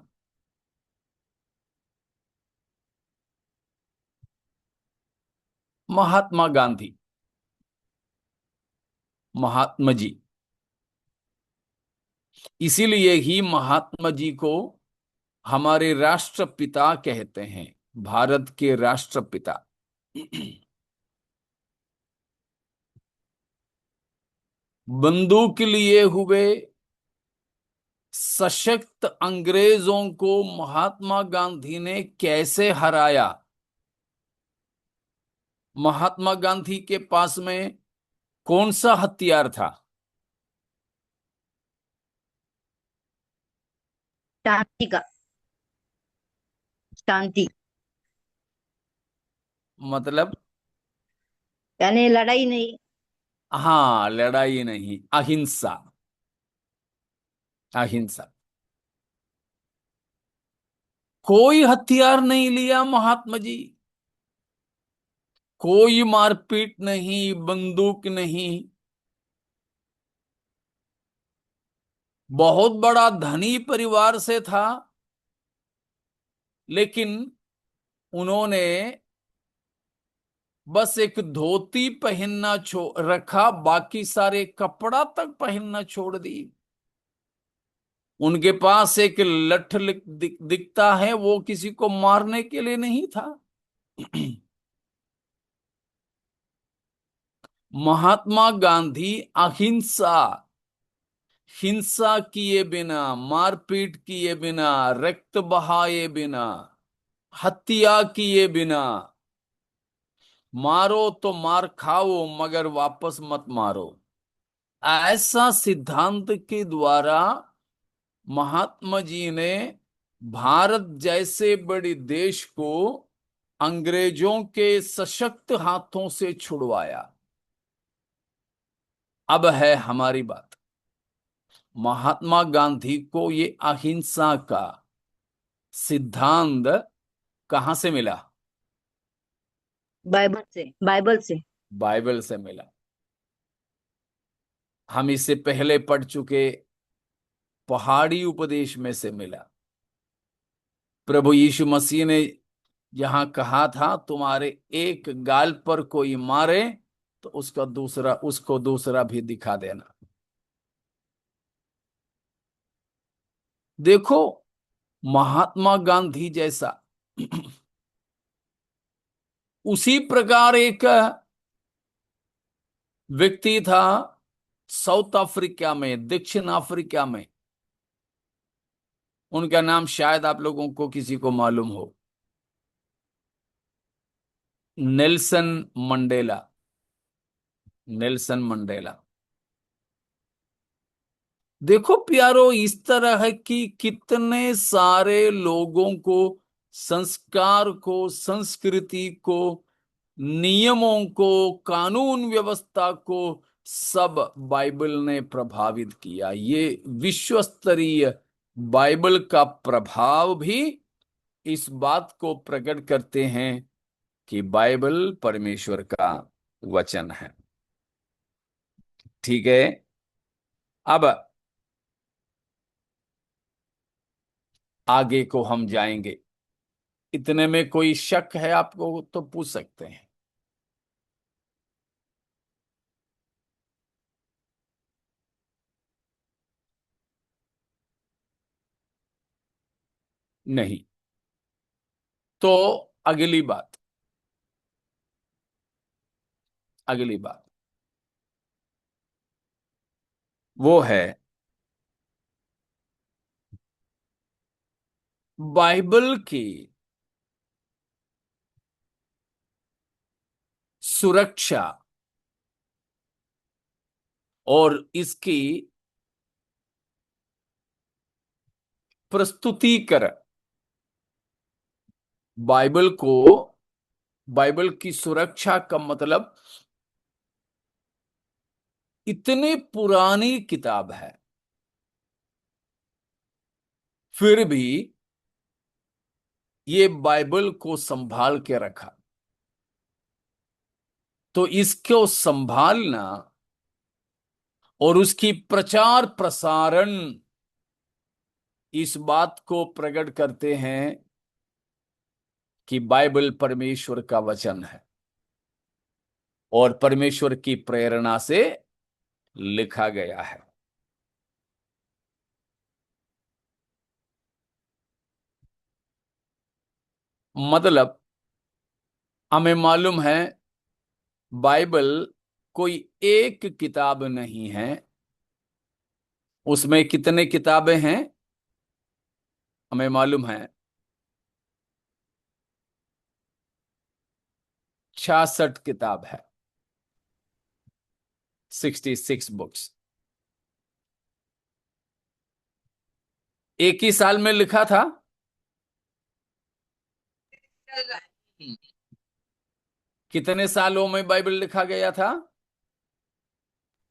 महात्मा गांधी, महात्मा जी। इसीलिए ही महात्मा जी को हमारे राष्ट्रपिता कहते हैं, भारत के राष्ट्रपिता। बंदूक लिए हुए सशक्त अंग्रेजों को महात्मा गांधी ने कैसे हराया? महात्मा गांधी के पास में कौन सा हथियार था? शांति का, शांति, मतलब यानी लड़ाई नहीं। हाँ, लड़ाई नहीं, अहिंसा, अहिंसा। कोई हथियार नहीं लिया महात्मा जी, कोई मारपीट नहीं, बंदूक नहीं। बहुत बड़ा धनी परिवार से था, लेकिन उन्होंने बस एक धोती पहनना रखा, बाकी सारे कपड़ा तक पहनना छोड़ दी। उनके पास एक दिखता है, वो किसी को मारने के लिए नहीं था। महात्मा गांधी अहिंसा, हिंसा किए बिना, मारपीट किए बिना, रक्त बहाए बिना, हत्या किए बिना, मारो तो मार खाओ मगर वापस मत मारो, ऐसा सिद्धांत के द्वारा महात्मा जी ने भारत जैसे बड़े देश को अंग्रेजों के सशक्त हाथों से छुड़वाया। अब है हमारी बात, महात्मा गांधी को ये अहिंसा का सिद्धांत कहां से मिला? बाइबल से, बाइबल से। बाइबल से मिला। हम इससे पहले पढ़ चुके पहाड़ी उपदेश में से मिला। प्रभु यीशु मसीह ने यहां कहा था, तुम्हारे एक गाल पर कोई मारे तो उसको दूसरा भी दिखा देना। देखो, महात्मा गांधी जैसा उसी प्रकार एक व्यक्ति था साउथ अफ्रीका में, दक्षिण अफ्रीका में। उनका नाम शायद आप लोगों को किसी को मालूम हो, नेल्सन मंडेला। Nelson Mandela. देखो प्यारो, इस तरह की कितने सारे लोगों को, संस्कार को, संस्कृति को, नियमों को, कानून व्यवस्था को, सब बाइबल ने प्रभावित किया। ये विश्व स्तरीय बाइबल का प्रभाव भी इस बात को प्रकट करते हैं कि बाइबल परमेश्वर का वचन है। ठीक है। अब आगे को हम जाएंगे। इतने में कोई शक है आपको तो पूछ सकते हैं। नहीं तो अगली बात, अगली बात वो है बाइबल की सुरक्षा और इसकी प्रस्तुतिकरण। बाइबल को, बाइबल की सुरक्षा का मतलब इतनी पुरानी किताब है फिर भी ये बाइबल को संभाल के रखा। तो इसको संभालना और उसकी प्रचार प्रसारण इस बात को प्रकट करते हैं कि बाइबल परमेश्वर का वचन है और परमेश्वर की प्रेरणा से लिखा गया है। मतलब हमें मालूम है बाइबल कोई एक किताब नहीं है, उसमें कितने किताबें हैं हमें मालूम है। 66 किताब है, 66 बुक्स। एक ही साल में लिखा था। कितने सालों में बाइबल लिखा गया था?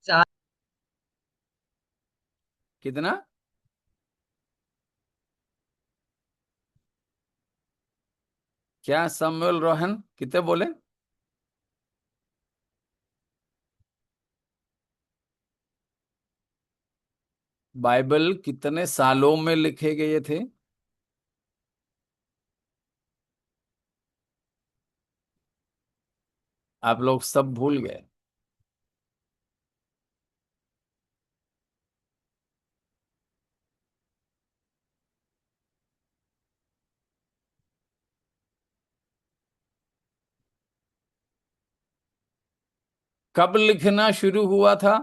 चार। कितना? क्या सैमुअल रोहन कितने बोले? बाइबल कितने सालों में लिखे गए थे? आप लोग सब भूल गए। कब लिखना शुरू हुआ था?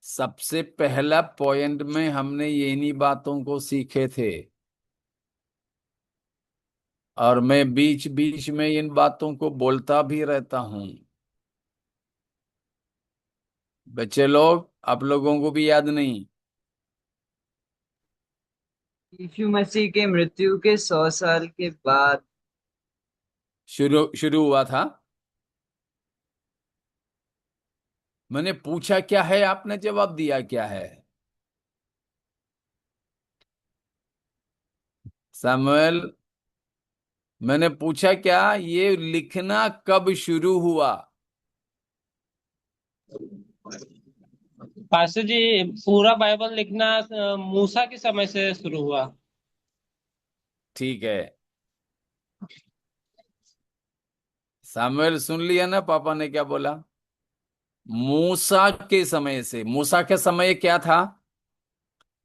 सबसे पहला पॉइंट में हमने ये इन्हीं बातों को सीखे थे और मैं बीच बीच में इन बातों को बोलता भी रहता हूं। बच्चे लोग, आप लोगों को भी याद नहीं? यीशु मसीह के मृत्यु के 100 साल के बाद शुरू शुरू हुआ था। मैंने पूछा क्या है, आपने जवाब दिया क्या है? सामुएल, मैंने पूछा क्या ये लिखना कब शुरू हुआ? पास्टर जी, पूरा बाइबल लिखना मूसा के समय से शुरू हुआ। ठीक है, सामुएल सुन लिया ना पापा ने क्या बोला? मूसा के समय से। मूसा के समय क्या था,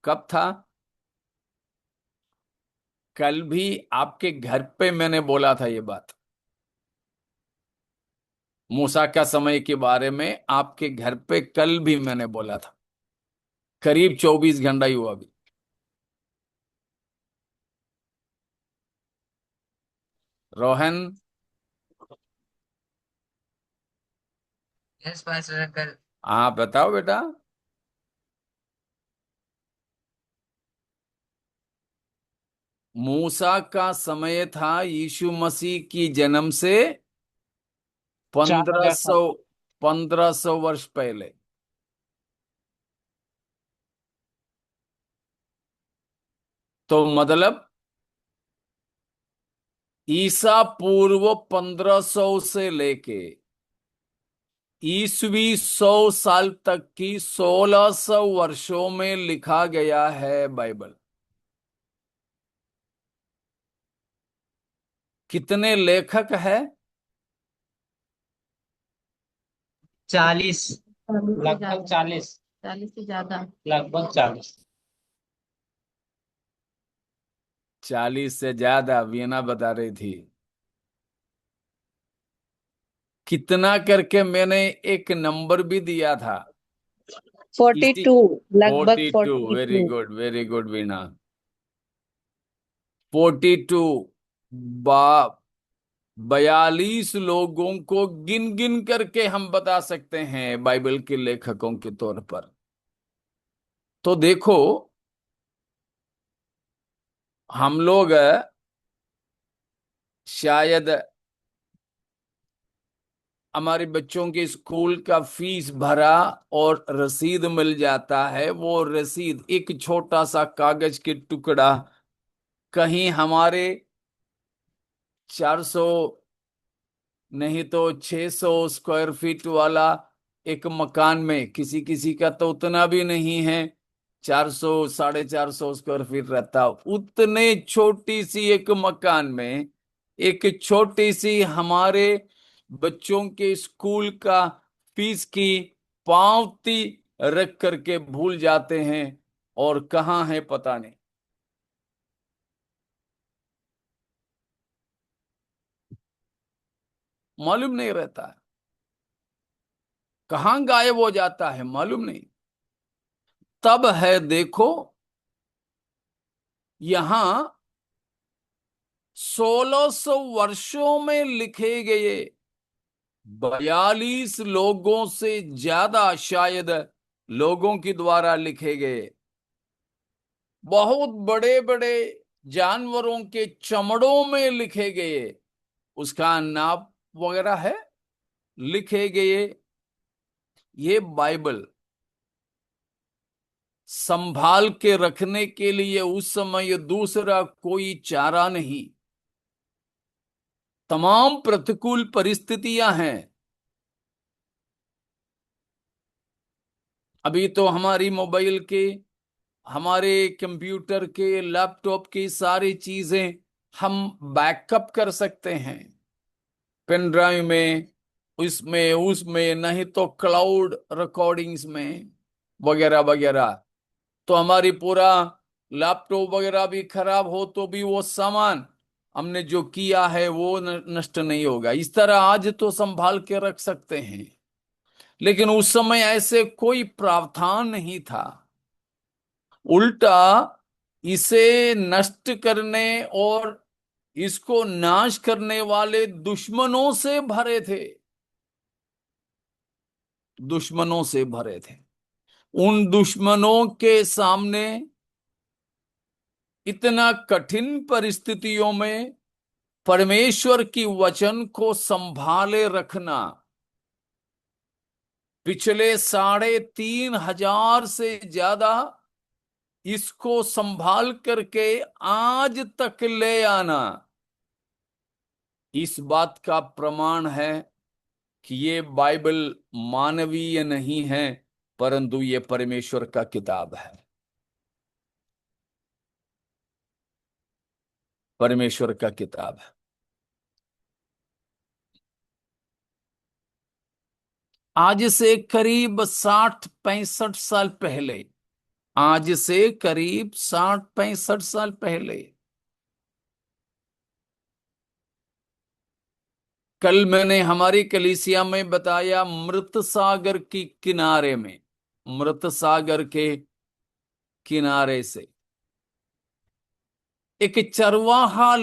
कब था? कल भी आपके घर पे मैंने बोला था ये बात। मूसा का समय के बारे में आपके घर पे कल भी मैंने बोला था। करीब 24 घंटा ही हुआ अभी। Rohan, yes pastor uncle. हाँ बताओ बेटा। मूसा का समय था यीशु मसीह की जन्म से चार पंद्रह हजार सौ साल 1500 वर्ष पहले। तो मतलब ईसा पूर्व 1500 से लेके ईसवी 100 साल तक की 1600 वर्षों में लिखा गया है बाइबल। कितने लेखक है? 40, 40 से लगभग ज्यादा। 40, 40 से ज्यादा। लगभग 40। 40 से ज्यादा वीना बता रही थी। कितना करके मैंने एक नंबर भी दिया था। 42, इसी लगभग 42, very 42। Good, very good Veena. 42 बा 42 लोगों को गिन गिन करके हम बता सकते हैं बाइबल के लेखकों के तौर पर। तो देखो, हम लोग शायद हमारे बच्चों के स्कूल का फीस भरा और रसीद मिल जाता है। वो रसीद एक छोटा सा कागज के टुकड़ा कहीं हमारे 400 नहीं तो 600 स्क्वायर फीट वाला एक मकान में, किसी किसी का तो उतना भी नहीं है, 400 450 स्क्वायर फीट रहता, उतने छोटी सी एक मकान में एक छोटी सी हमारे बच्चों के स्कूल का फीस की पावती रख करके भूल जाते हैं, और कहाँ है पता नहीं। मालूम नहीं रहता है, कहाँ गायब हो जाता है मालूम नहीं। तब है देखो, यहां 1600 वर्षों में लिखे गए 42 लोगों से ज्यादा शायद लोगों के द्वारा लिखे गए बहुत बड़े बड़े जानवरों के चमड़ों में लिखे गए, उसका नाप वगैरह है, लिखे गए। ये बाइबल संभाल के रखने के लिए उस समय दूसरा कोई चारा नहीं। तमाम प्रतिकूल परिस्थितियां हैं। अभी तो हमारी मोबाइल के, हमारे कंप्यूटर के, लैपटॉप की सारी चीजें हम बैकअप कर सकते हैं पेन ड्राइव में, इसमें उसमें, नहीं तो क्लाउड रिकॉर्डिंग्स में वगैरह वगैरह। तो हमारी पूरा लैपटॉप वगैरह भी खराब हो तो भी वो सामान हमने जो किया है वो नष्ट नहीं होगा। इस तरह आज तो संभाल के रख सकते हैं, लेकिन उस समय ऐसे कोई प्रावधान नहीं था। उल्टा इसे नष्ट करने और इसको नाश करने वाले दुश्मनों से भरे थे, दुश्मनों से भरे थे। उन दुश्मनों के सामने इतना कठिन परिस्थितियों में परमेश्वर की वचन को संभाले रखना, पिछले 3500 से ज्यादा इसको संभाल करके आज तक ले आना, इस बात का प्रमाण है कि ये बाइबल मानवीय नहीं है, परंतु ये परमेश्वर का किताब है, परमेश्वर का किताब है। आज से करीब 60 65 साल पहले, आज से करीब 60 65 साल पहले, कल मैंने हमारी कलीसिया में बताया, मृत सागर की किनारे में, मृत सागर के किनारे से एक चरवाहा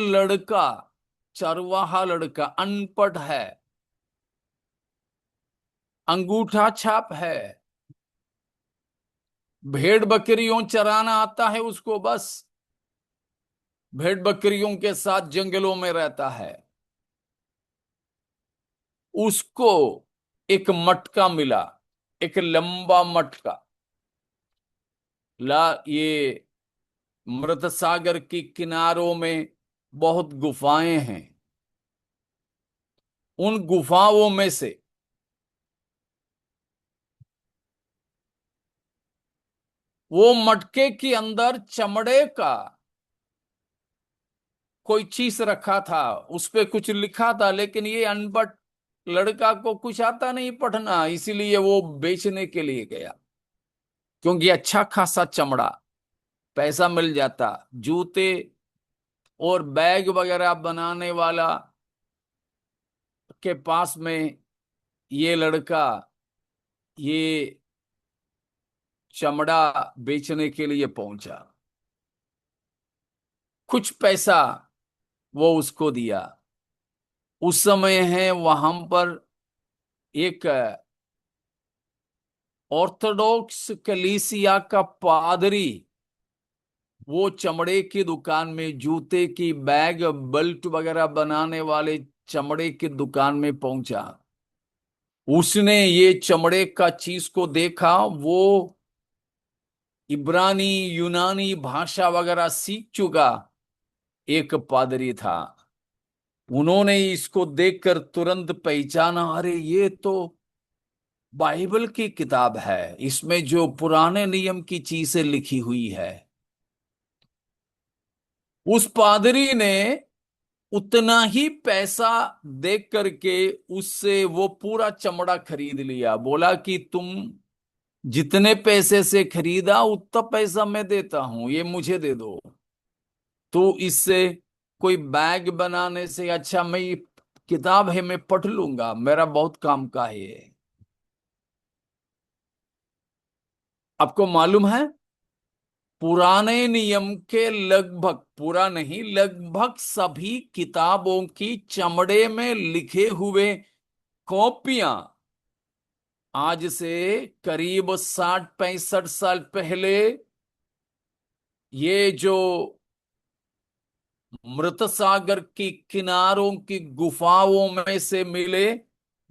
लड़का अनपढ़ है, अंगूठा छाप है, भेड़ बकरियों चराना आता है उसको, बस भेड़ बकरियों के साथ जंगलों में रहता है। उसको एक मटका मिला, एक लंबा मटका। ला ये मृत सागर की किनारों में बहुत गुफाएं हैं। उन गुफाओं में से वो मटके के अंदर चमड़े का कोई चीज रखा था, उस पे कुछ लिखा था, लेकिन ये अनपढ़ लड़का को कुछ आता नहीं पढ़ना, इसीलिए वो बेचने के लिए गया, क्योंकि अच्छा खासा चमड़ा, पैसा मिल जाता। जूते और बैग वगैरह बनाने वाला के पास में ये लड़का ये चमड़ा बेचने के लिए पहुंचा। कुछ पैसा वो उसको दिया। उस समय है वहां पर एक ऑर्थोडॉक्स कलीसिया का पादरी वो चमड़े की दुकान में, जूते की बैग बेल्ट वगैरह बनाने वाले चमड़े की दुकान में पहुंचा। उसने ये चमड़े का चीज को देखा। वो इब्रानी यूनानी भाषा वगैरह सीख चुका एक पादरी था। उन्होंने इसको देखकर तुरंत पहचाना, अरे ये तो बाइबल की किताब है, इसमें जो पुराने नियम की चीजें लिखी हुई है। उस पादरी ने उतना ही पैसा देख करके उससे वो पूरा चमड़ा खरीद लिया। बोला कि तुम जितने पैसे से खरीदा उतना पैसा मैं देता हूं, ये मुझे दे दो। तो इससे कोई बैग बनाने से अच्छा मैं ये किताब है, मैं पढ़ लूंगा, मेरा बहुत काम का है ये। आपको मालूम है, पुराने नियम के लगभग, पूरा नहीं, लगभग सभी किताबों की चमड़े में लिखे हुए कॉपियां आज से करीब 60-65 साल पहले ये जो मृत सागर की किनारों की गुफाओं में से मिले,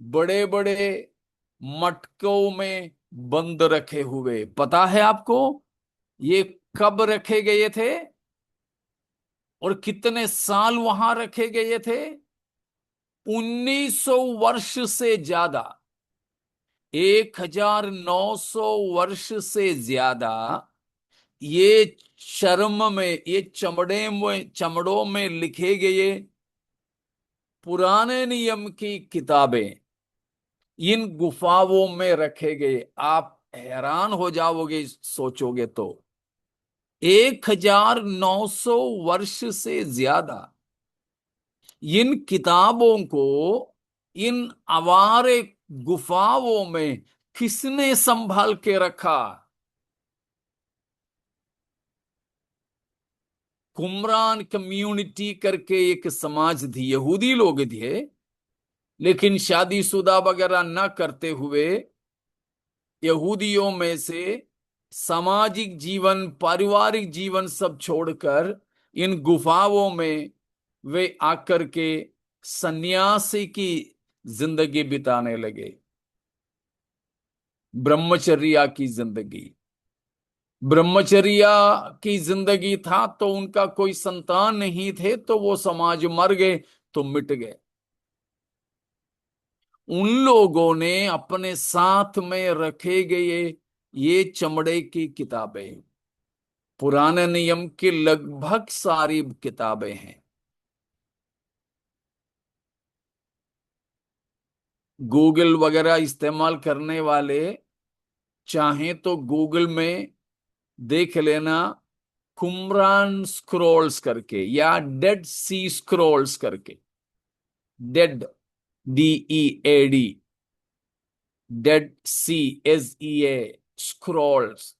बड़े बड़े मटकों में बंद रखे हुए। पता है आपको ये कब रखे गए थे और कितने साल वहां रखे गए थे? 1900 वर्ष से ज्यादा, 1900 वर्ष से ज्यादा ये चर्म में, ये चमड़ों में लिखे गए पुराने नियम की किताबें इन गुफाओं में रखे गए। आप हैरान हो जाओगे सोचोगे तो। 1900 वर्ष से ज्यादा इन किताबों को इन आवारे गुफाओं में किसने संभाल के रखा? कुमरान कम्युनिटी करके एक समाज थी, यहूदी लोग थे, लेकिन शादीशुदा वगैरह न करते हुए यहूदियों में से सामाजिक जीवन, पारिवारिक जीवन सब छोड़कर इन गुफाओं में वे आकर के सन्यासी की जिंदगी बिताने लगे, ब्रह्मचर्या की जिंदगी। ब्रह्मचर्या की जिंदगी था तो उनका कोई संतान नहीं थे, तो वो समाज मर गए तो मिट गए। उन लोगों ने अपने साथ में रखे गए ये चमड़े की किताबें, पुराने नियम की लगभग सारी किताबें हैं। गूगल वगैरह इस्तेमाल करने वाले चाहें तो गूगल में देख लेना, कुमरान स्क्रोल्स करके या डेड सी स्क्रोल्स करके। डेड, DEAD, डेड सी, SEA, स्क्रॉल्स,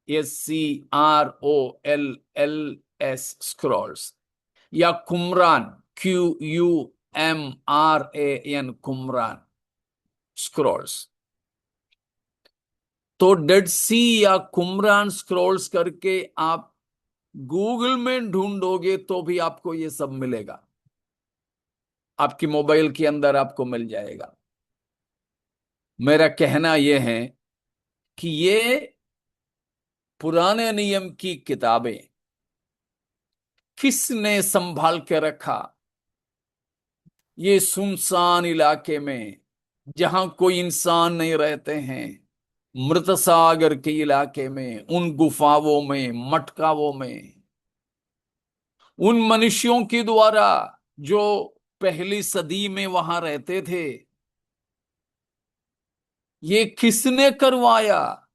SCROLLS, स्क्रॉल्स, या कुमरान, QUMRAN, कुमरान स्क्रॉल्स। तो डेड सी या कुमरान स्क्रॉल्स करके आप गूगल में ढूंढोगे तो भी आपको ये सब मिलेगा, आपकी मोबाइल के अंदर आपको मिल जाएगा। मेरा कहना यह है कि ये पुराने नियम की किताबें किसने संभाल के रखा? ये सुनसान इलाके में जहां कोई इंसान नहीं रहते हैं, मृत सागर के इलाके में, उन गुफाओं में, मटकावों में, उन मनुष्यों के द्वारा जो पहली सदी में वहां रहते थे, ये किसने करवाया?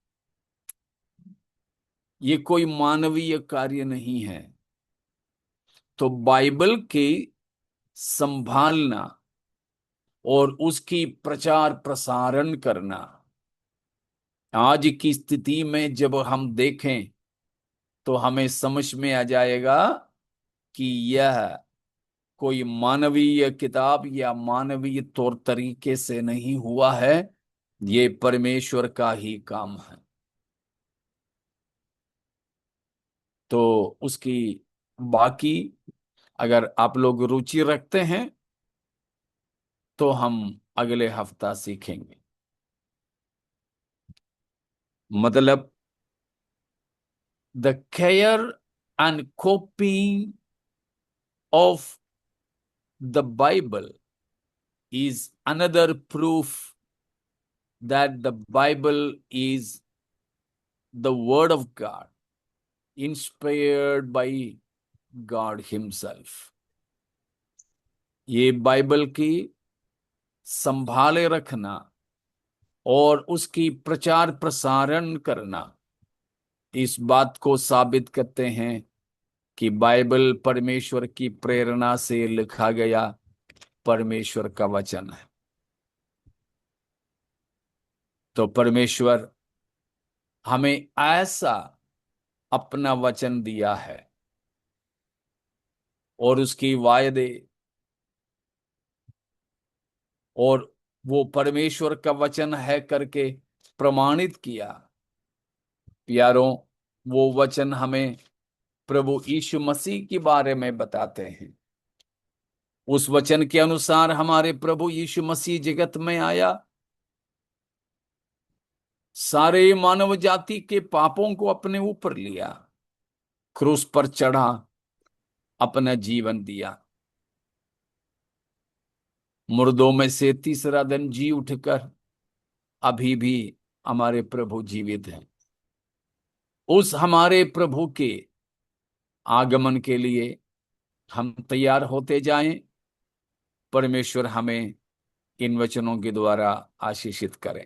ये कोई मानवीय कार्य नहीं है। तो बाइबल की संभालना और उसकी प्रचार प्रसारण करना, आज की स्थिति में जब हम देखें तो हमें समझ में आ जाएगा कि यह कोई मानवीय किताब या मानवीय तौर तरीके से नहीं हुआ है, ये परमेश्वर का ही काम है। तो उसकी बाकी अगर आप लोग रुचि रखते हैं तो हम अगले हफ्ता सीखेंगे। मतलब the care and कॉपिंग of the Bible is another proof that the Bible is the Word of God, inspired by God Himself. ये बाइबल की संभाले रखना और उसकी प्रचार प्रसारण करना इस बात को साबित करते हैं कि बाइबल परमेश्वर की प्रेरणा से लिखा गया परमेश्वर का वचन है। तो परमेश्वर हमें ऐसा अपना वचन दिया है और उसकी वायदे और वो परमेश्वर का वचन है करके प्रमाणित किया। प्यारों, वो वचन हमें प्रभु यीशु मसीह के बारे में बताते हैं। उस वचन के अनुसार हमारे प्रभु यीशु मसीह जगत में आया, सारे मानव जाति के पापों को अपने ऊपर लिया, क्रूस पर चढ़ा, अपना जीवन दिया, मुर्दों में से तीसरा दिन जी उठकर अभी भी हमारे प्रभु जीवित हैं। उस हमारे प्रभु के आगमन के लिए हम तैयार होते जाएं। परमेश्वर हमें इन वचनों के द्वारा आशीषित करें।